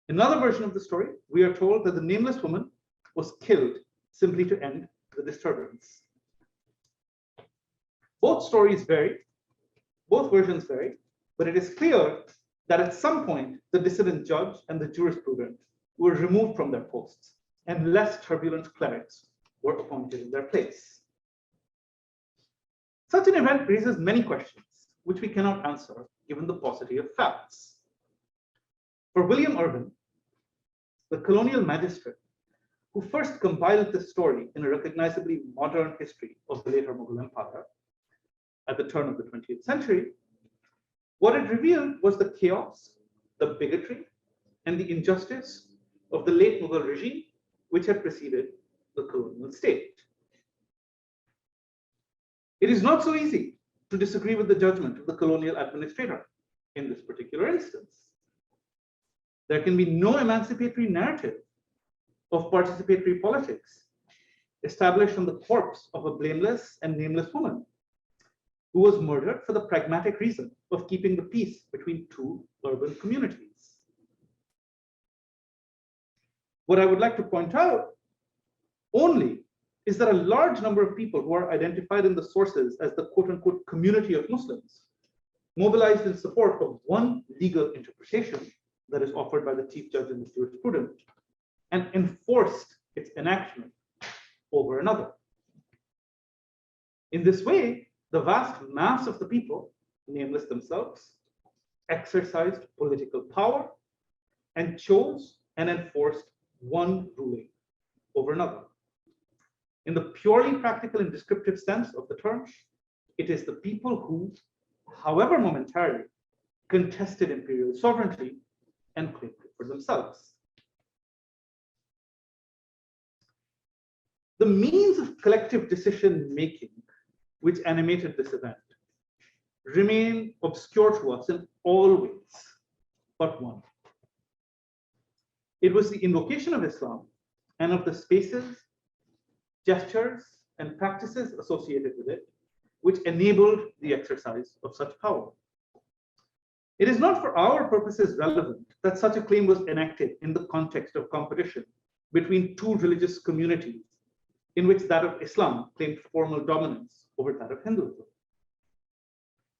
[SPEAKER 2] In another version of the story, we are told that the nameless woman was killed simply to end the disturbance. Both stories vary, both versions vary, but it is clear that at some point, the dissident judge and the jurisprudent were removed from their posts and less turbulent clerics were appointed in their place. Such an event raises many questions, which we cannot answer given the paucity of facts. For William Urban, the colonial magistrate who first compiled this story in a recognizably modern history of the later Mughal Empire at the turn of the 20th century, what it revealed was the chaos, the bigotry, and the injustice of the late Mughal regime, which had preceded the colonial state. It is not so easy to disagree with the judgment of the colonial administrator in this particular instance. There can be no emancipatory narrative of participatory politics established on the corpse of a blameless and nameless woman who was murdered for the pragmatic reason of keeping the peace between two urban communities. What I would like to point out only is that a large number of people who are identified in the sources as the quote-unquote community of Muslims mobilized in support of one legal interpretation that is offered by the chief judge and the jurisprudent and enforced its enactment over another. In this way, the vast mass of the people, nameless themselves, exercised political power and chose and enforced one ruling over another. In the purely practical and descriptive sense of the term, it is the people who, however momentarily, contested imperial sovereignty and claimed it for themselves. The means of collective decision-making which animated this event remain obscure to us in all ways but one. It was the invocation of Islam and of the spaces, gestures, and practices associated with it which enabled the exercise of such power. It is not for our purposes relevant that such a claim was enacted in the context of competition between two religious communities in which that of Islam claimed formal dominance over that of Hinduism.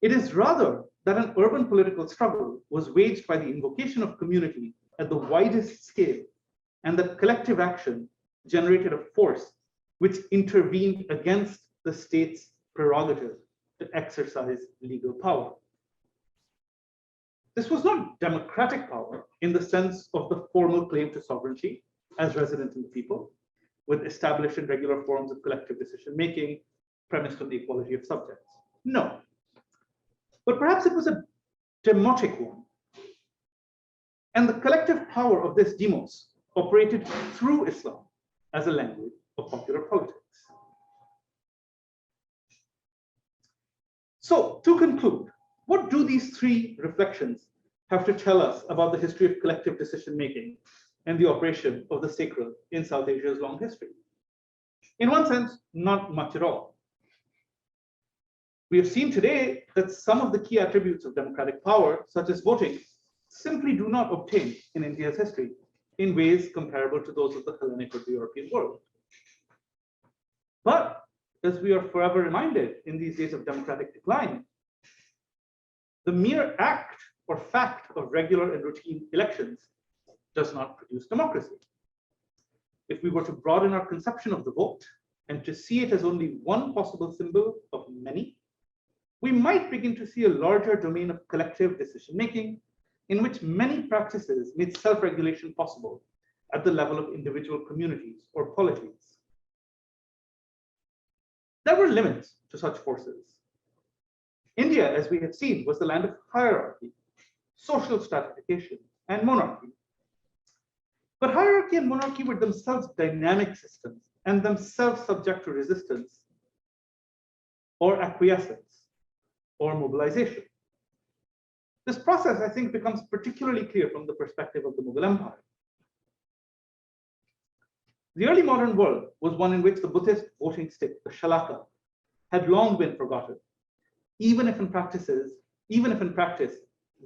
[SPEAKER 2] It is rather that an urban political struggle was waged by the invocation of community at the widest scale, and that collective action generated a force which intervened against the state's prerogative to exercise legal power. This was not democratic power in the sense of the formal claim to sovereignty as resident in the people, with established and regular forms of collective decision-making premised on the equality of subjects. No. But perhaps it was a demotic one. And the collective power of this demos operated through Islam as a language of popular politics. So, to conclude, what do these three reflections have to tell us about the history of collective decision-making and the operation of the sacred in South Asia's long history? In one sense, not much at all. We have seen today that some of the key attributes of democratic power, such as voting, simply do not obtain in India's history in ways comparable to those of the Hellenic or the European world. But as we are forever reminded in these days of democratic decline, the mere act or fact of regular and routine elections does not produce democracy. If we were to broaden our conception of the vote and to see it as only one possible symbol of many, we might begin to see a larger domain of collective decision-making in which many practices made self-regulation possible at the level of individual communities or polities. There were limits to such forces. India, as we have seen, was the land of hierarchy, social stratification, and monarchy. But hierarchy and monarchy were themselves dynamic systems and themselves subject to resistance or acquiescence or mobilization. This process, I think, becomes particularly clear from the perspective of the Mughal Empire. The early modern world was one in which the Buddhist voting stick, the Shalaka, had long been forgotten, even if in practice,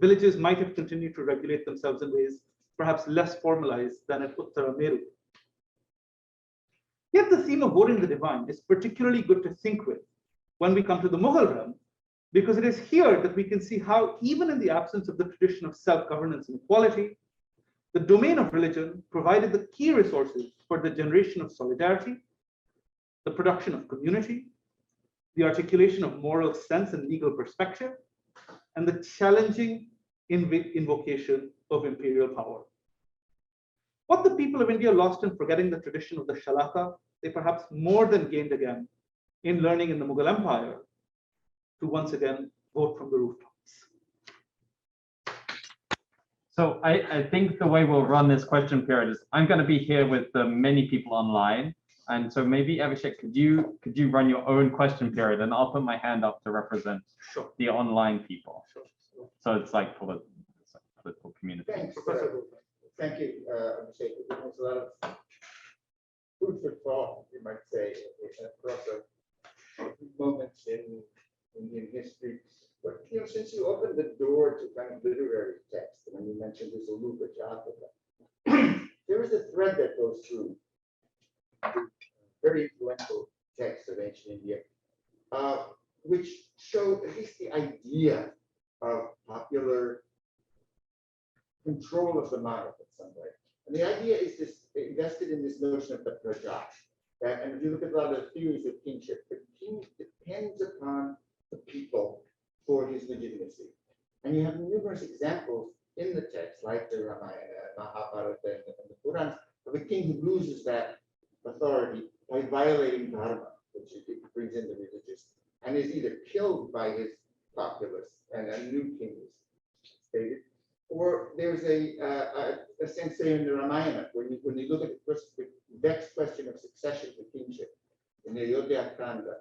[SPEAKER 2] villages might have continued to regulate themselves in ways perhaps less formalized than at Uttara Meru. Yet the theme of voting the divine is particularly good to think with when we come to the Mughal realm, because it is here that we can see how, even in the absence of the tradition of self-governance and equality, the domain of religion provided the key resources for the generation of solidarity, the production of community, the articulation of moral sense and legal perspective, and the challenging invocation of imperial power. What the people of India lost in forgetting the tradition of the Shalaka, they perhaps more than gained again in learning in the Mughal Empire to once again vote from the rooftops.
[SPEAKER 1] So I think the way we'll run this question period is I'm going to be here with the many people online. And so maybe Abhishek, could you run your own question period, and I'll put my hand up to represent the online people. So it's like for the political community.
[SPEAKER 3] Thanks. Thank you, Abhishek. There's a lot of food for thought, you might say, across moments in Indian history. But since you opened the door to kind of literary text, and when you mentioned this Alupa Jataka, there is a thread that goes through very influential texts of ancient India, which show at least the idea of popular control of the monarch in some way. And the idea is this invested in this notion of the praja. And if you look at a lot of the theories of kingship, the king depends upon the people for his legitimacy. And you have numerous examples in the text, like the Ramayana, Mahabharata, and the Purans, of a king who loses that authority by violating dharma, which it brings in the religious, and is either killed by his populace, and a new king is stated, or there's a sense there in the Ramayana, when you look at the vexed question of succession to kingship in the Ayodhya Kanda,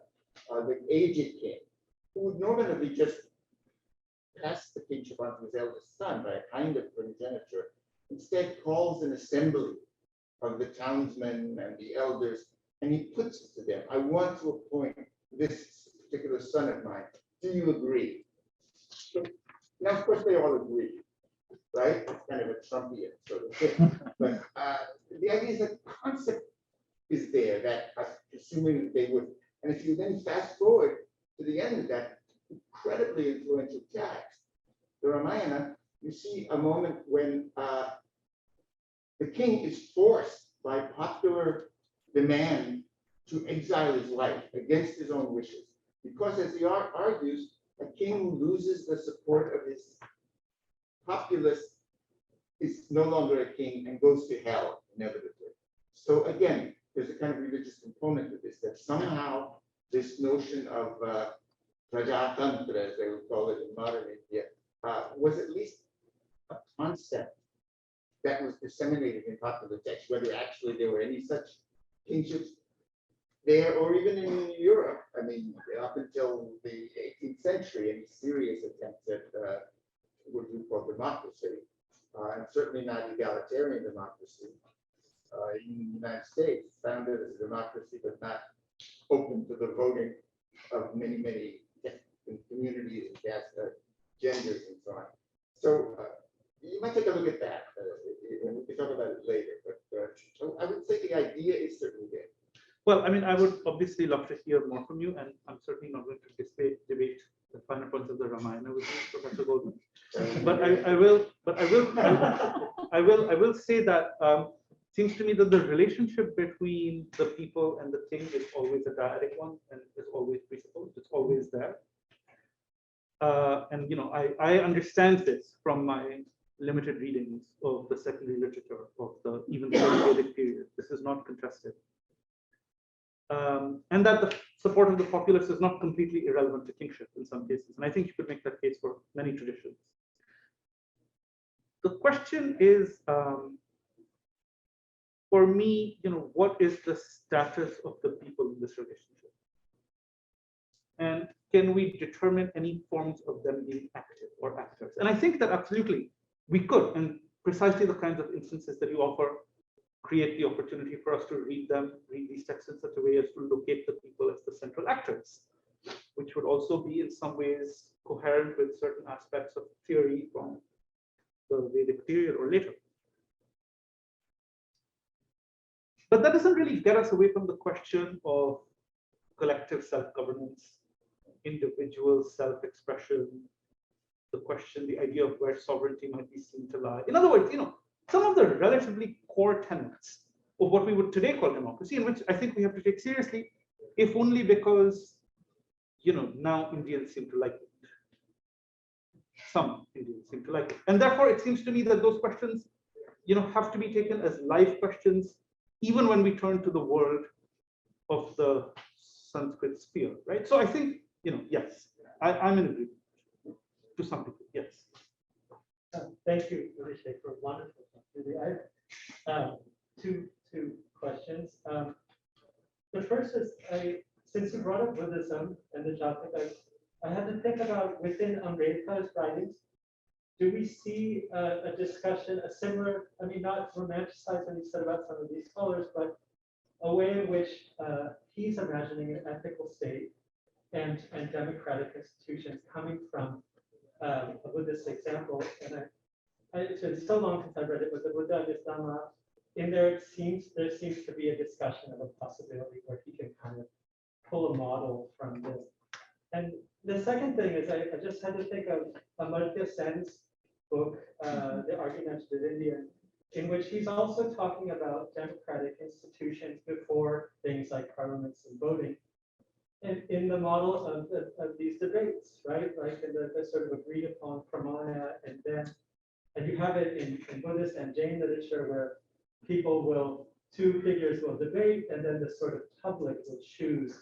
[SPEAKER 3] the aged king, who would normally just pass the kingship on to his eldest son by a kind of primogeniture, instead calls an assembly of the townsmen and the elders, and he puts it to them, I want to appoint this particular son of mine. Do you agree? So, now, of course, they all agree, right? It's kind of a Trumpian sort of thing. But the idea is that the concept is there, that assuming that they would. And if you then fast forward to the end of that incredibly influential text, the Ramayana, you see a moment when the king is forced by popular demand to exile his wife against his own wishes. Because as he argues, a king who loses the support of his populace is no longer a king and goes to hell inevitably. So again, there's a kind of religious component to this, that somehow this notion of Prajatantra, as they would call it in modern India, was at least a concept that was disseminated in popular text, whether actually there were any such kingships there or even in Europe. I mean, up until the 18th century, any serious attempts at what we call democracy, and certainly not egalitarian democracy, in the United States, founded as a democracy, but not open to the voting of many, many communities and genders and so on. So you might take a look at that, and we can talk about it later, but I would say the idea is certainly there.
[SPEAKER 2] Well, I mean, I would obviously love to hear more from you, and I'm certainly not going to debate the finer points of the Ramayana with you, Professor Goldman. But I will say that seems to me that the relationship between the people and the thing is always a dyadic one, and is always presupposed. It's always there. And I understand this from my limited readings of the secondary literature of the even the Vedic period. This is not contested. And that the support of the populace is not completely irrelevant to kingship in some cases. And I think you could make that case for many traditions. The question is, for me, what is the status of the people in this relationship? And can we determine any forms of them being active or actors? And I think that absolutely we could, and precisely the kinds of instances that you offer create the opportunity for us to read these texts in such a way as to locate the people as the central actors, which would also be in some ways coherent with certain aspects of theory from the Vedic period or later. But that doesn't really get us away from the question of collective self-governance, individual self-expression, the idea of where sovereignty might be seen to lie. In other words, some of the relatively core tenets of what we would today call democracy, and which I think we have to take seriously, if only because, now Indians seem to like it. Some Indians seem to like it. And therefore, it seems to me that those questions, have to be taken as live questions, even when we turn to the world of the Sanskrit sphere, right? So I think, yes, I'm in agreement to some people, yes.
[SPEAKER 4] Thank you, Abhishek, for a wonderful talk. Really, I have two questions. The first is, since you brought up Buddhism and the Jataka, I had to think about within Ambedkar's writings, do we see a discussion, a similar, I mean, not romanticize what he said about some of these scholars, but a way in which he's imagining an ethical state and democratic institutions coming from a Buddhist example. And it's been so long since I've read it, but the Buddha and his Dhamma, in there seems to be a discussion of a possibility where he can kind of pull a model from this. And the second thing is I just had to think of Amartya Sen's book, The Argumentative Indian, in which he's also talking about democratic institutions before things like parliaments and voting. And in the model of these debates, right? Like in the sort of agreed upon pramana, and you have it in Buddhist and Jain literature where two figures will debate, and then the sort of public will choose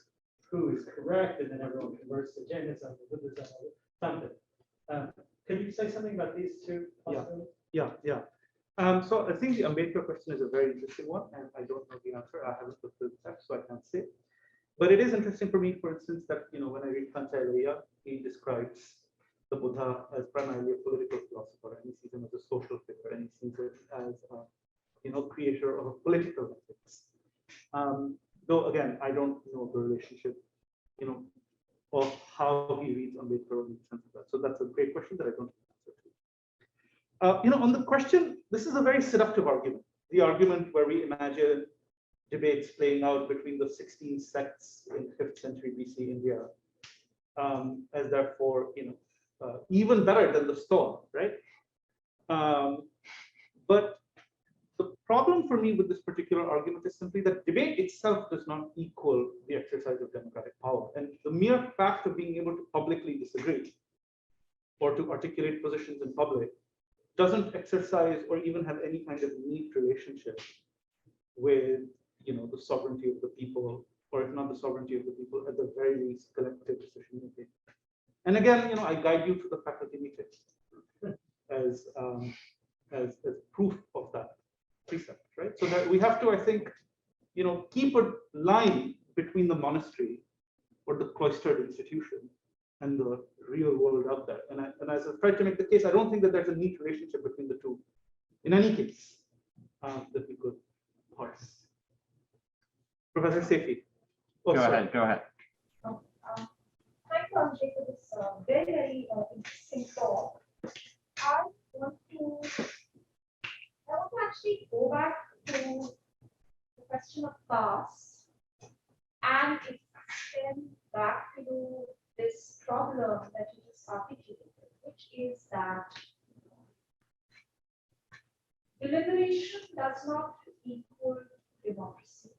[SPEAKER 4] who is correct, and then everyone converts to Jainism, Buddhism, or something. Can you say something about these two possibilities?
[SPEAKER 2] Yeah. So I think the Ambedkar question is a very interesting one, and I don't know the answer. I haven't looked at the text, so I can't say. But it is interesting for me, for instance, that when I read Kanchayalaya, he describes the Buddha as primarily a political philosopher, and he sees him as a social figure, and he sees it as creator of political ethics. Though again, I don't know the relationship, of how he reads Ambedkar in the sense of that. So that's a great question that I don't answer to. On the question, this is a very seductive argument. The argument where we imagine debates playing out between the 16 sects in 5th century BC India, as therefore, even better than the Stoa, right? But the problem for me with this particular argument is simply that debate itself does not equal the exercise of democratic power. And the mere fact of being able to publicly disagree or to articulate positions in public doesn't exercise or even have any kind of neat relationship with the sovereignty of the people, or if not the sovereignty of the people, at the very least collective decision making. And again, I guide you to the faculty meetings as proof of that precept, right? So that we have to, I think, keep a line between the monastery or the cloistered institution and the real world out there. And as I tried to make the case, I don't think that there's a neat relationship between the two. In any case, that we could parse. Professor Sethi.
[SPEAKER 5] Go ahead.
[SPEAKER 6] Thank you, Abhishek, for this very interesting talk. I
[SPEAKER 5] want to actually go back to the question of caste and extend back to this problem that you just articulated, which is that deliberation does not equal democracy.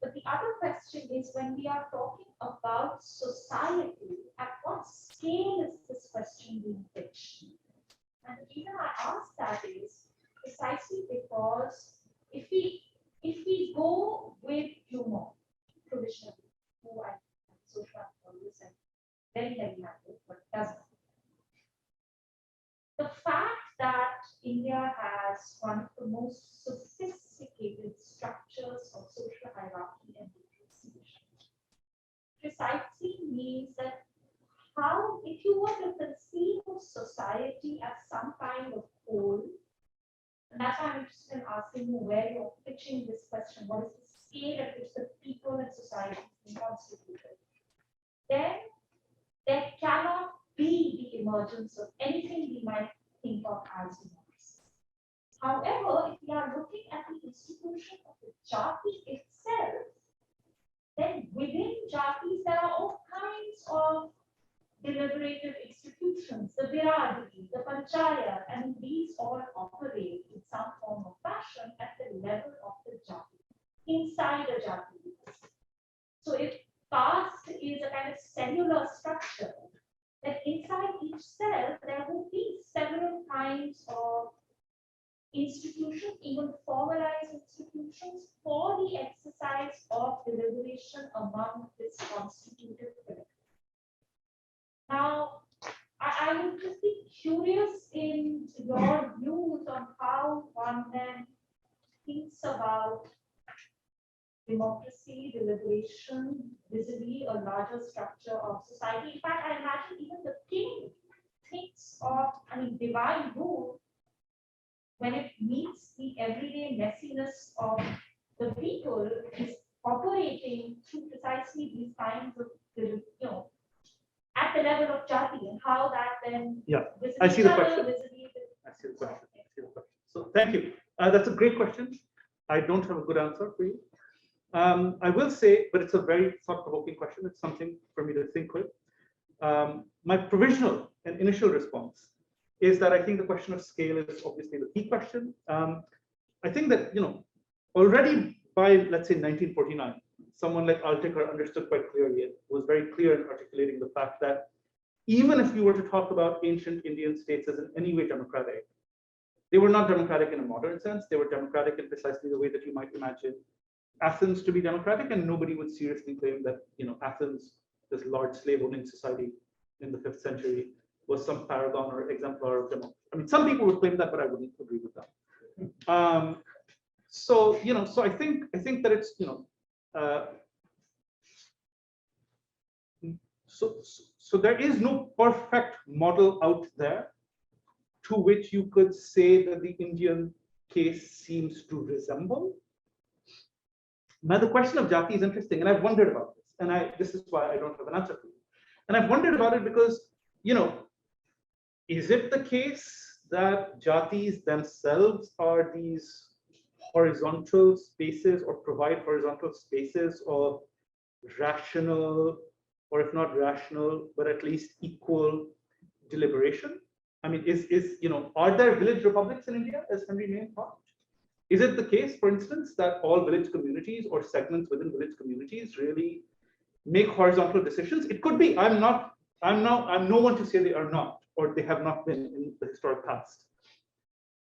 [SPEAKER 5] But the other question is, when we are talking about society, at what scale is this question being pitched? And the reason I ask that is precisely because if we go with humor, provisionally, who I social anthropologist and very happy, but doesn't. The fact that India has one of the most sophisticated structures of social hierarchy and distribution precisely means that how, if you were to conceive of society as some kind of whole, and that's why I'm interested in asking you where you're pitching this question, what is the scale at which the people and society is constituted, then there cannot be the emergence of anything we might think of as democracy. However, if we are looking at the institution of the jati itself, then within jatis there are all kinds of deliberative institutions, the Viradhi, the Panchayat, and these all operate in some form of fashion at the level of the jati, inside a jati. So if caste is a kind of cellular structure, that inside each cell there will be several kinds of institutions, even formalized institutions, for the exercise of deliberation among this constituted collective. Now, I would just be curious in your views on how one then thinks about democracy, deliberation, vis-a-vis a larger structure of society. In fact, I imagine even the king thinks of, divine rule when it meets the everyday messiness of the people, is operating through precisely these kinds of, at the level of jati, and how that then.
[SPEAKER 2] Yeah, I see the question. I see the question. So thank you. That's a great question. I don't have a good answer for you. I will say, but it's a very thought-provoking question. It's something for me to think with. My provisional and initial response is that I think the question of scale is obviously the key question. I think that, already by, let's say, 1949, someone like Altekar understood quite clearly and was very clear in articulating the fact that even if you were to talk about ancient Indian states as in any way democratic, they were not democratic in a modern sense. They were democratic in precisely the way that you might imagine Athens to be democratic, and nobody would seriously claim that, Athens, this large slave-owning society in the 5th century, was some paragon or exemplar of democracy. Some people would claim that, but I wouldn't agree with that. So I think that it's, so there is no perfect model out there to which you could say that the Indian case seems to resemble. Now, the question of jati is interesting, and I've wondered about this, and this is why I don't have an answer for you. And I've wondered about it because, is it the case that jatis themselves are these horizontal spaces, or provide horizontal spaces of rational, or if not rational, but at least equal deliberation? Are there village republics in India, as Henry Maine thought? Is it the case, for instance, that all village communities or segments within village communities really make horizontal decisions? It could be. I'm no one to say they are not, or they have not been in the historic past.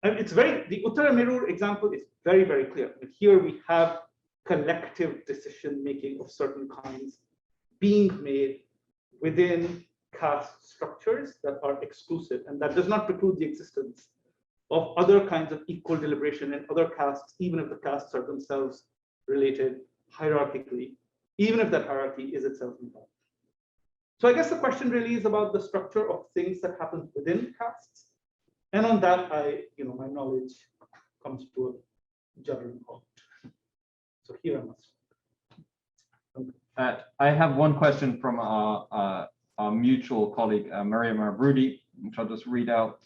[SPEAKER 2] And the Uttaramerur example is very, very clear. And here we have collective decision making of certain kinds being made within caste structures that are exclusive, and that does not preclude the existence of other kinds of equal deliberation in other castes, even if the castes are themselves related hierarchically, even if that hierarchy is itself involved. So I guess the question really is about the structure of things that happen within castes. And on that, my knowledge comes to a juddering halt. So here I must.
[SPEAKER 1] I have one question from our mutual colleague, Mariam Arbrudi. which I'll just read out.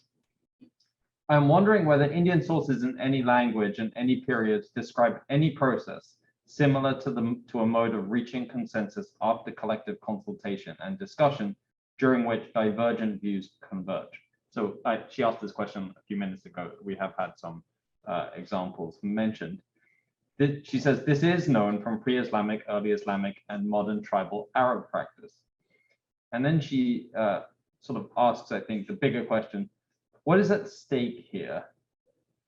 [SPEAKER 1] I'm wondering whether Indian sources in any language and any period describe any process similar to a mode of reaching consensus after collective consultation and discussion during which divergent views converge. So she asked this question a few minutes ago. We have had some examples mentioned. She says this is known from pre-Islamic, early Islamic, and modern tribal Arab practice. And then she sort of asks, I think, the bigger question: what is at stake here?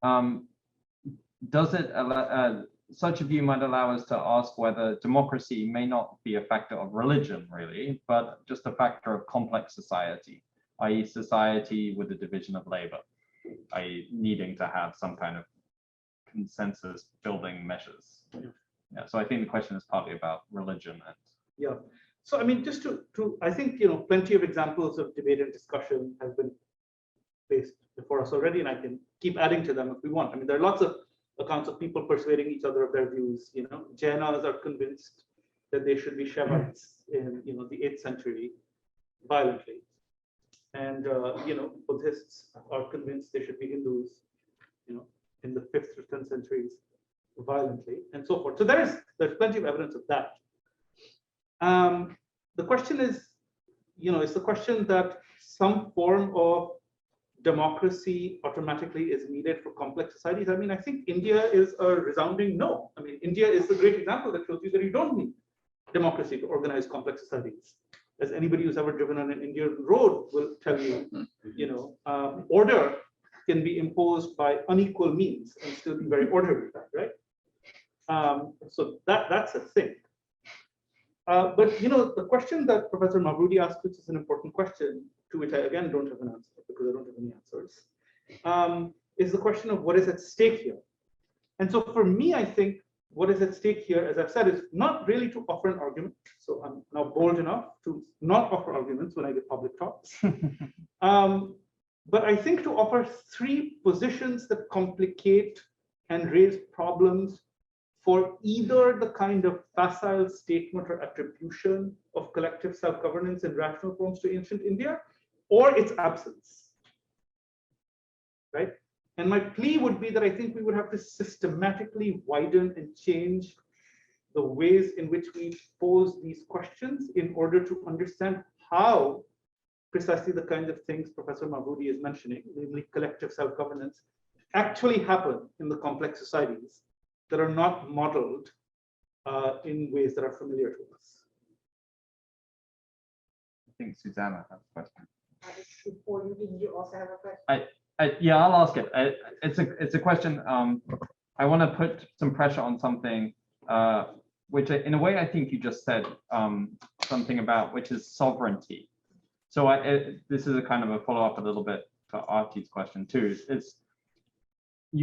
[SPEAKER 1] Does it allow, such a view might allow us to ask whether democracy may not be a factor of religion, really, but just a factor of complex society, i.e. society with the division of labor, i.e. needing to have some kind of consensus building measures. Yeah, so I think the question is partly about religion. And
[SPEAKER 2] yeah. So I mean, just to I think, plenty of examples of debate and discussion have been placed before us already, and I can keep adding to them if we want. I mean, there are lots of accounts of people persuading each other of their views. Jainas are convinced that they should be Shaivites in the 8th century violently, and Buddhists are convinced they should be Hindus, in the 5th or 10th centuries violently, and so forth. So there's plenty of evidence of that. The question is, is the question that some form of democracy automatically is needed for complex societies? I mean, I think India is a resounding no. I mean, India is the great example that shows you that you don't need democracy to organize complex societies. As anybody who's ever driven on an Indian road will tell you, order can be imposed by unequal means and still be very orderly, right? So that's a thing. But the question that Professor Mavroodi asked, which is an important question, to which I again don't have an answer because I don't have any answers, is the question of what is at stake here. And so for me, I think what is at stake here, as I've said, is not really to offer an argument. So I'm now bold enough to not offer arguments when I give public talks. But I think to offer 3 positions that complicate and raise problems for either the kind of facile statement or attribution of collective self-governance in rational forms to ancient India, or its absence, right? And my plea would be that I think we would have to systematically widen and change the ways in which we pose these questions in order to understand how precisely the kind of things Professor Mavroodi is mentioning, namely collective self-governance, actually happen in the complex societies that are not modeled in ways that are familiar to us.
[SPEAKER 1] I think Susanna has a question.
[SPEAKER 6] Before you also have a question?
[SPEAKER 1] Yeah, I'll ask it. It's a question. I want to put some pressure on something, which in a way I think you just said something about, which is sovereignty. So this is a kind of a follow-up a little bit to Artie's question too. It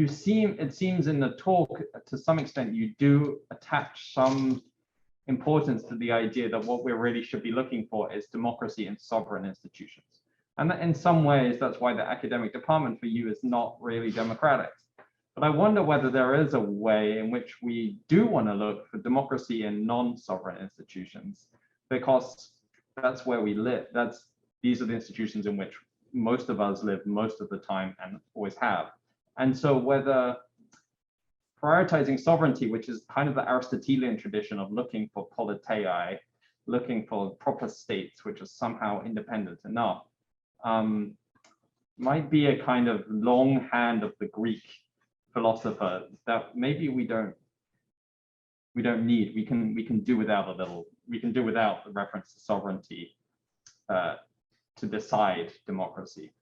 [SPEAKER 1] seems in the talk, to some extent, you do attach some importance to the idea that what we really should be looking for is democracy and sovereign institutions. And that in some ways, that's why the academic department for you is not really democratic. But I wonder whether there is a way in which we do want to look for democracy in non-sovereign institutions, because that's where we live. These are the institutions in which most of us live most of the time and always have. And so whether prioritizing sovereignty, which is kind of the Aristotelian tradition of looking for politei, looking for proper states which are somehow independent enough, might be a kind of long hand of the Greek philosopher that maybe we don't need. We can do without a little. We can do without the reference to sovereignty to decide democracy.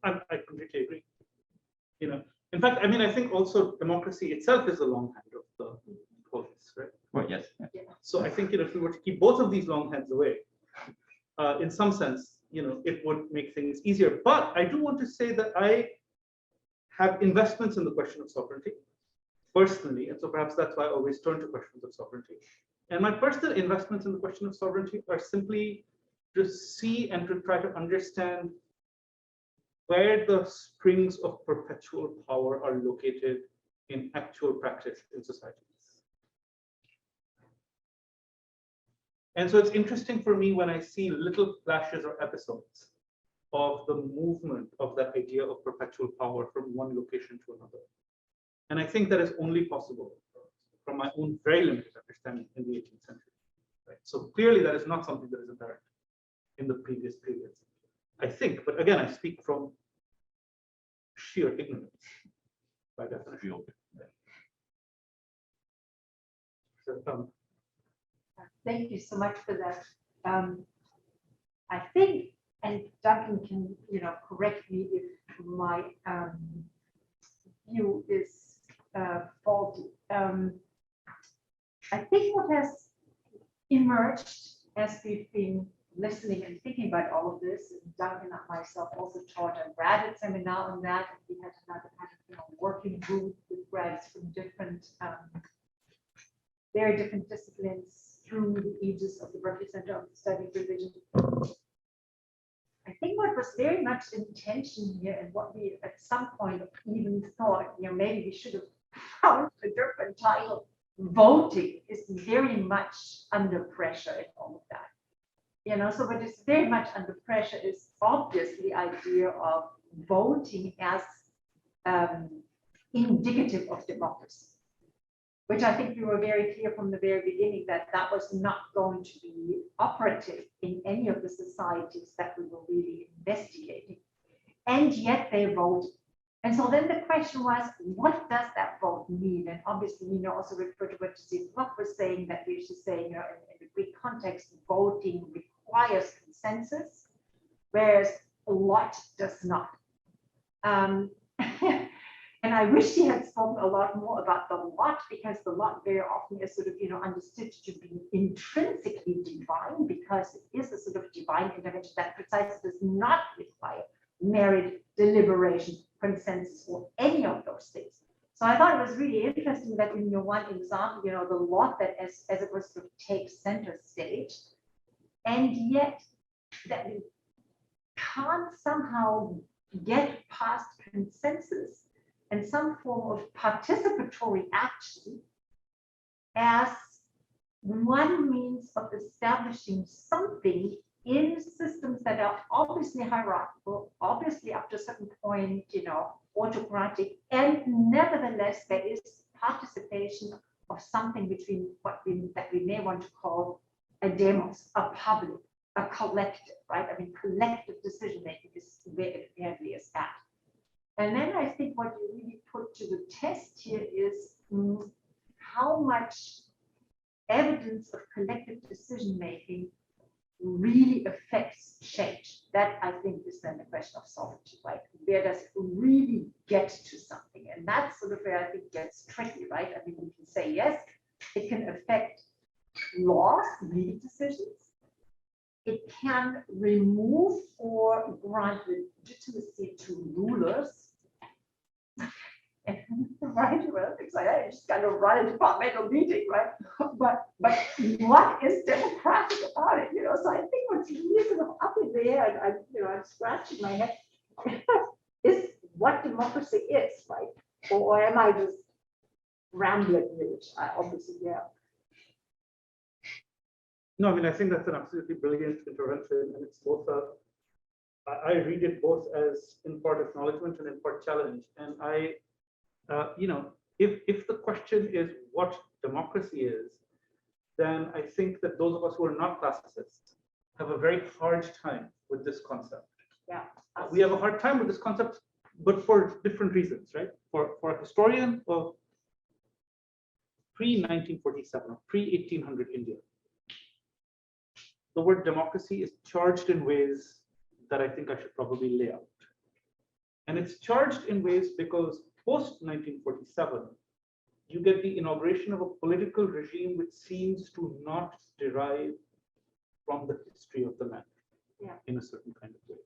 [SPEAKER 2] I completely agree. In fact, I mean, I think also democracy itself is a long hand of the police, right?
[SPEAKER 1] Well, yes. Yeah.
[SPEAKER 2] So I think if we were to keep both of these long hands away, in some sense, it would make things easier. But I do want to say that I have investments in the question of sovereignty personally, and so perhaps that's why I always turn to questions of sovereignty. And my personal investments in the question of sovereignty are simply to see and to try to understand where the springs of perpetual power are located in actual practice in societies. And so it's interesting for me when I see little flashes or episodes of the movement of that idea of perpetual power from one location to another. And I think that is only possible from my own very limited understanding in the 18th century. Right? So clearly that is not something that is apparent in the previous periods. I think, but again, I speak from sheer ignorance by definition. So,
[SPEAKER 6] Thank you so much for that. I think, and Duncan can, correct me if my view is faulty. I think what has emerged as we've been listening and thinking about all of this, and Duncan and myself also taught a graduate seminar on that, and we had another kind of working group with grads from different, very different disciplines through the aegis of the Berkeley Center of Study of Religion. I think what was very much in tension here, and what we at some point even thought, maybe we should have found a different title. Voting is very much under pressure in all of that. So what is very much under pressure is obviously the idea of voting as indicative of democracy, which I think we were very clear from the very beginning that that was not going to be operative in any of the societies that we were really investigating. And yet they voted. And so then the question was, what does that vote mean? And obviously, also refer to what Ziploc was saying, that we should say, in the Greek context, voting requires consensus, whereas a lot does not. And I wish he had spoken a lot more about the lot, because the lot very often is sort of, understood to be intrinsically divine, because it is a sort of divine intervention that precisely does not require merit, deliberation, consensus, or any of those things. So I thought it was really interesting that in your one example, the lot that as it was to take center stage, and yet that we can't somehow get past consensus and some form of participatory action as one means of establishing something in systems that are obviously hierarchical, obviously up to a certain point, autocratic, and nevertheless there is participation of something between that we may want to call a demos, a public, a collective, right? I mean, collective decision making is where it apparently is at. And then I think what you really put to the test here is how much evidence of collective decision making really affects change. That I think is then the question of sovereignty, right? Where does it really get to something? And that's sort of where I think it gets tricky, right? I mean, we can say, yes, it can affect laws, legal decisions. It can remove or grant legitimacy to rulers. Right, well, it's like, I just kind of run a departmental meeting, right? But what is democratic about it? So I think what's really sort of up in the air, and I'm scratching my head, is what democracy is, right? Or am I just rambling, which I obviously, yeah.
[SPEAKER 2] No, I mean, I think that's an absolutely brilliant intervention, and it's both I read it both as in part acknowledgement and in part challenge. And I, if the question is what democracy is, then I think that those of us who are not classicists have a very hard time with this concept.
[SPEAKER 6] Yeah.
[SPEAKER 2] We have a hard time with this concept, but for different reasons, right? For a historian of pre-1947 or pre-1800 India, the word democracy is charged in ways that I think I should probably lay out. And it's charged in ways because post-1947, you get the inauguration of a political regime which seems to not derive from the history of the land in a certain kind of way.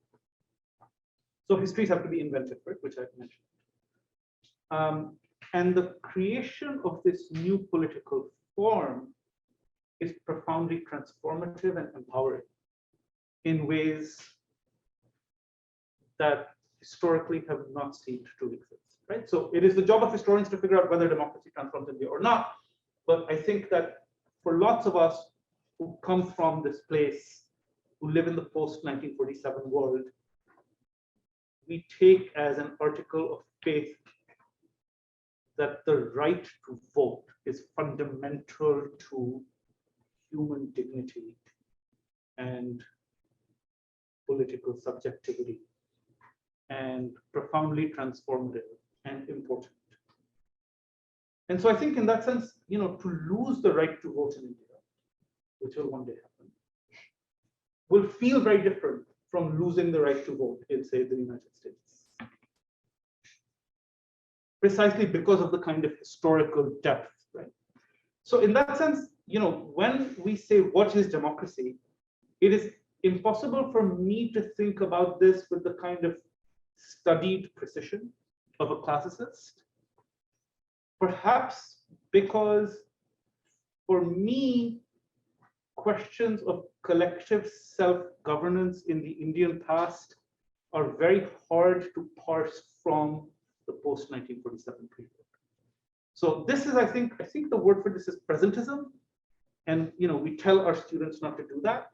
[SPEAKER 2] So histories have to be invented, right, which I've mentioned. And the creation of this new political form is profoundly transformative and empowering in ways that historically have not seemed to exist, right? So it is the job of historians to figure out whether democracy transforms India or not. But I think that for lots of us who come from this place, who live in the post-1947 world, we take as an article of faith that the right to vote is fundamental to human dignity and political subjectivity, and profoundly transformative and important. And so I think in that sense, to lose the right to vote in India, which will one day happen, will feel very different from losing the right to vote in, say, the United States. Precisely because of the kind of historical depth, right? So in that sense, when we say what is democracy, it is impossible for me to think about this with the kind of studied precision of a classicist. Perhaps because for me, questions of collective self-governance in the Indian past are very hard to parse from the post-1947 period. So this is, I think the word for this is presentism. And we tell our students not to do that.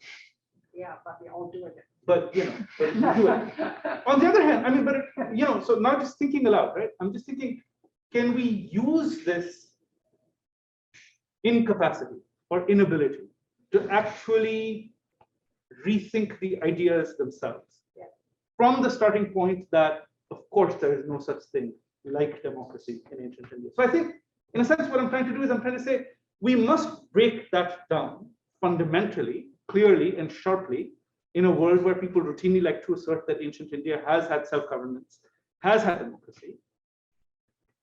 [SPEAKER 6] Yeah, but we all do it.
[SPEAKER 2] But but we do it. On the other hand, I mean, but so now just thinking aloud, right? I'm just thinking, can we use this incapacity or inability to actually rethink the ideas themselves?
[SPEAKER 6] Yeah.
[SPEAKER 2] From the starting point that, of course, there is no such thing like democracy in ancient India. So I think, in a sense, what I'm trying to do is I'm trying to say, we must break that down fundamentally, clearly, and sharply in a world where people routinely like to assert that ancient India has had self-governance, has had democracy,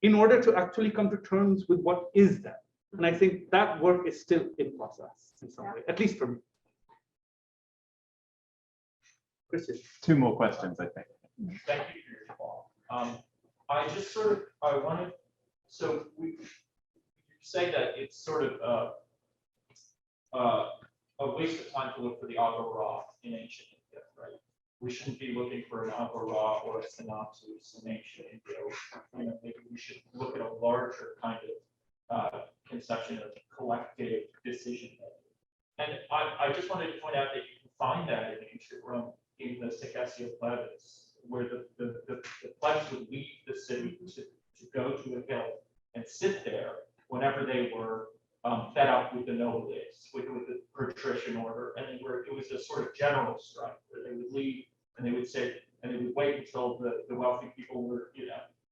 [SPEAKER 2] in order to actually come to terms with what is that. And I think that work is still in process in some way, at least for me. Christian.
[SPEAKER 7] Two more questions, I think.
[SPEAKER 8] Thank you for your talk. I just I wanted, so you say that it's sort of a waste of time to look for the Agora in ancient India, right? We shouldn't be looking for an Agora or a synopsis in ancient India. Maybe we should look at a larger kind of conception of collective decision making. And I just wanted to point out that you can find that in ancient Rome in the Secessia Plebis, where the plebs would leave the city to go to a hill and sit there whenever they were fed up with the nobles, with the patrician order, and it was a sort of general strike where they would leave and they would sit and they would wait until the wealthy people were,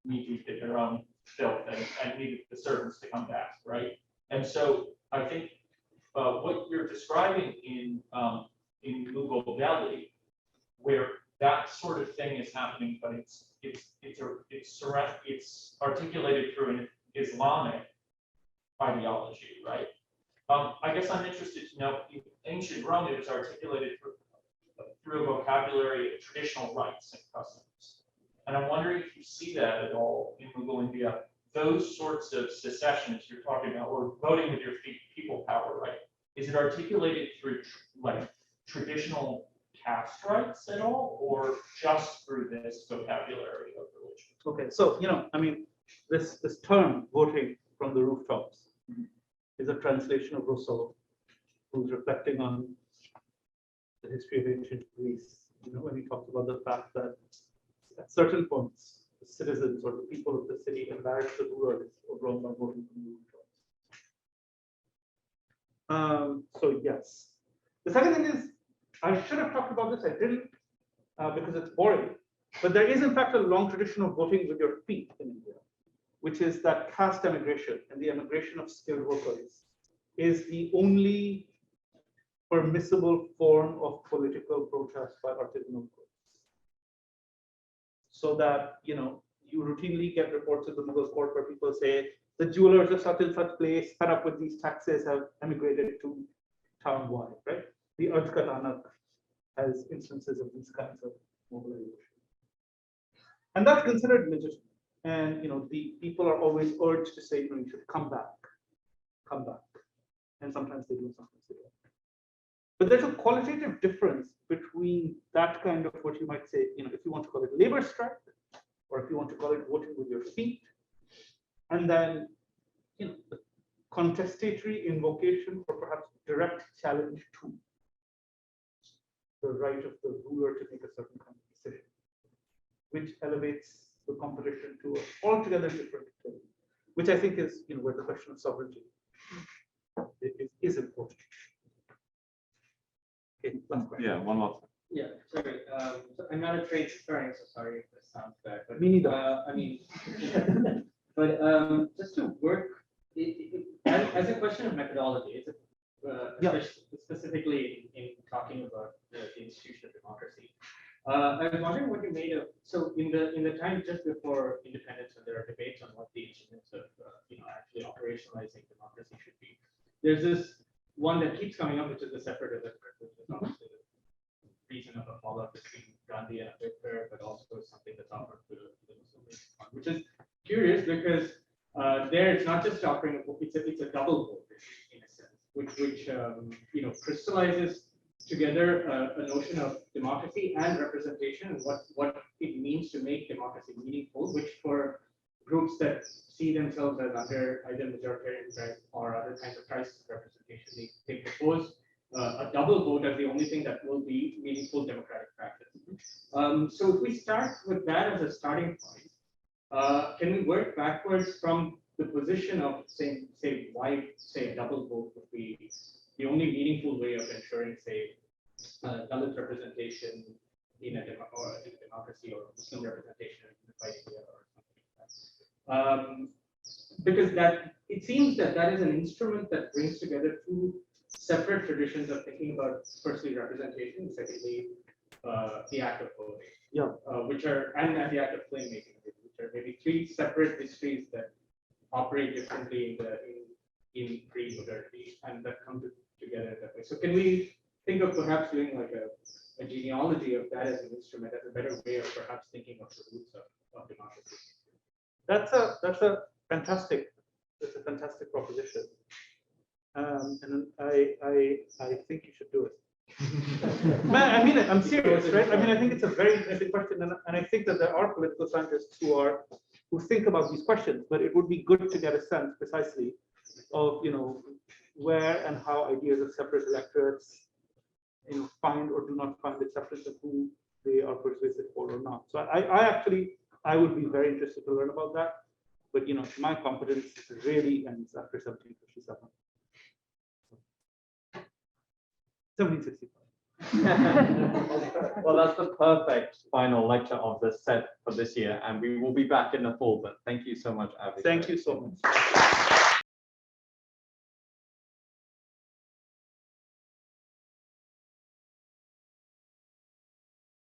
[SPEAKER 8] knee deep in their own filth and needed the servants to come back, right? And so I think what you're describing in Mughal Delhi, where that sort of thing is happening, but it's articulated through an Islamic ideology, right? I guess I'm interested to know, in ancient Rome, it was articulated through a vocabulary of traditional rights and customs. And I'm wondering if you see that at all in Mughal India, those sorts of secessions you're talking about, or voting with your people power, right? Is it articulated through traditional caste rights at all, or just through this vocabulary of religion?
[SPEAKER 2] Okay, so I mean, this term voting from the rooftops is a translation of Rousseau, who's reflecting on the history of ancient Greece. When he talks about the fact that at certain points, the citizens or the people of the city embarrassed the rulers of Rome by voting from the rooftops. So yes. The second thing is, I should have talked about this. I didn't because it's boring. But there is in fact a long tradition of voting with your feet in India, which is that caste emigration and the emigration of skilled workers is the only permissible form of political protest by artisanal groups. So that, you routinely get reports in the Mughal court where people say, the jewelers of such and such place, fed up with these taxes, have emigrated to town wide, right? The Ajkatanak has instances of these kinds of mobilization. And that's considered legitimate. And the people are always urged to say, you should come back. And sometimes they do, sometimes they don't. But there's a qualitative difference between that kind of what you might say, if you want to call it labor strike, or if you want to call it voting with your feet, and then the contestatory invocation or perhaps direct challenge to the right of the ruler to make a certain kind of decision. which elevates the competition to an altogether different thing, which I think is, where the question of sovereignty is important. Okay, last question.
[SPEAKER 7] Yeah, one more.
[SPEAKER 9] Yeah, sorry, so I'm not a trained historian, so sorry if this sounds bad, but.
[SPEAKER 2] Me neither.
[SPEAKER 9] I mean, but just to work, as a question of methodology, it's specifically in talking about the institution of democracy. I was wondering what you made of, so in the time just before independence, when there are debates on what the instruments of, actually operationalizing democracy should be, there's this one that keeps coming up, which is the separate electorate, which is obviously the reason of a fallout between Gandhi and Ambedkar, but also something that's offered to the Muslim League, which is curious because there it's not just offering, it's a double vote in a sense, which crystallizes together a notion of democracy and representation and what it means to make democracy meaningful, which for groups that see themselves as under either majoritarian right or other kinds of crisis representation, they propose a double vote as the only thing that will be meaningful democratic practice. So if we start with that as a starting point, can we work backwards from the position of say why a double vote would be the only meaningful way of ensuring, say, Dalit representation in a democracy or Muslim representation in the India or something like that? Because that it seems that is an instrument that brings together two separate traditions of thinking about, firstly, representation, secondly, the act of voting, which are, and the act of claim making, which are maybe three separate histories that operate differently in pre-modernity and that come together that way. So can we think of perhaps doing like a genealogy of that as an instrument, as a better way of perhaps thinking of the roots of democracy?
[SPEAKER 2] That's a fantastic proposition. And I think you should do it. Man, I mean it, I'm serious, right? I mean, I think it's a very interesting question, and I think that there are political scientists who think about these questions, but it would be good to get a sense precisely of where and how ideas of separate electorates find or do not find acceptance and who they are persuasive for or not. So I would be very interested to learn about that, but my competence really ends after 1757. 1765.
[SPEAKER 1] Well, that's the perfect final lecture of the set for this year, and we will be back in the fall. But thank you so much, Avi.
[SPEAKER 2] Thank you so much.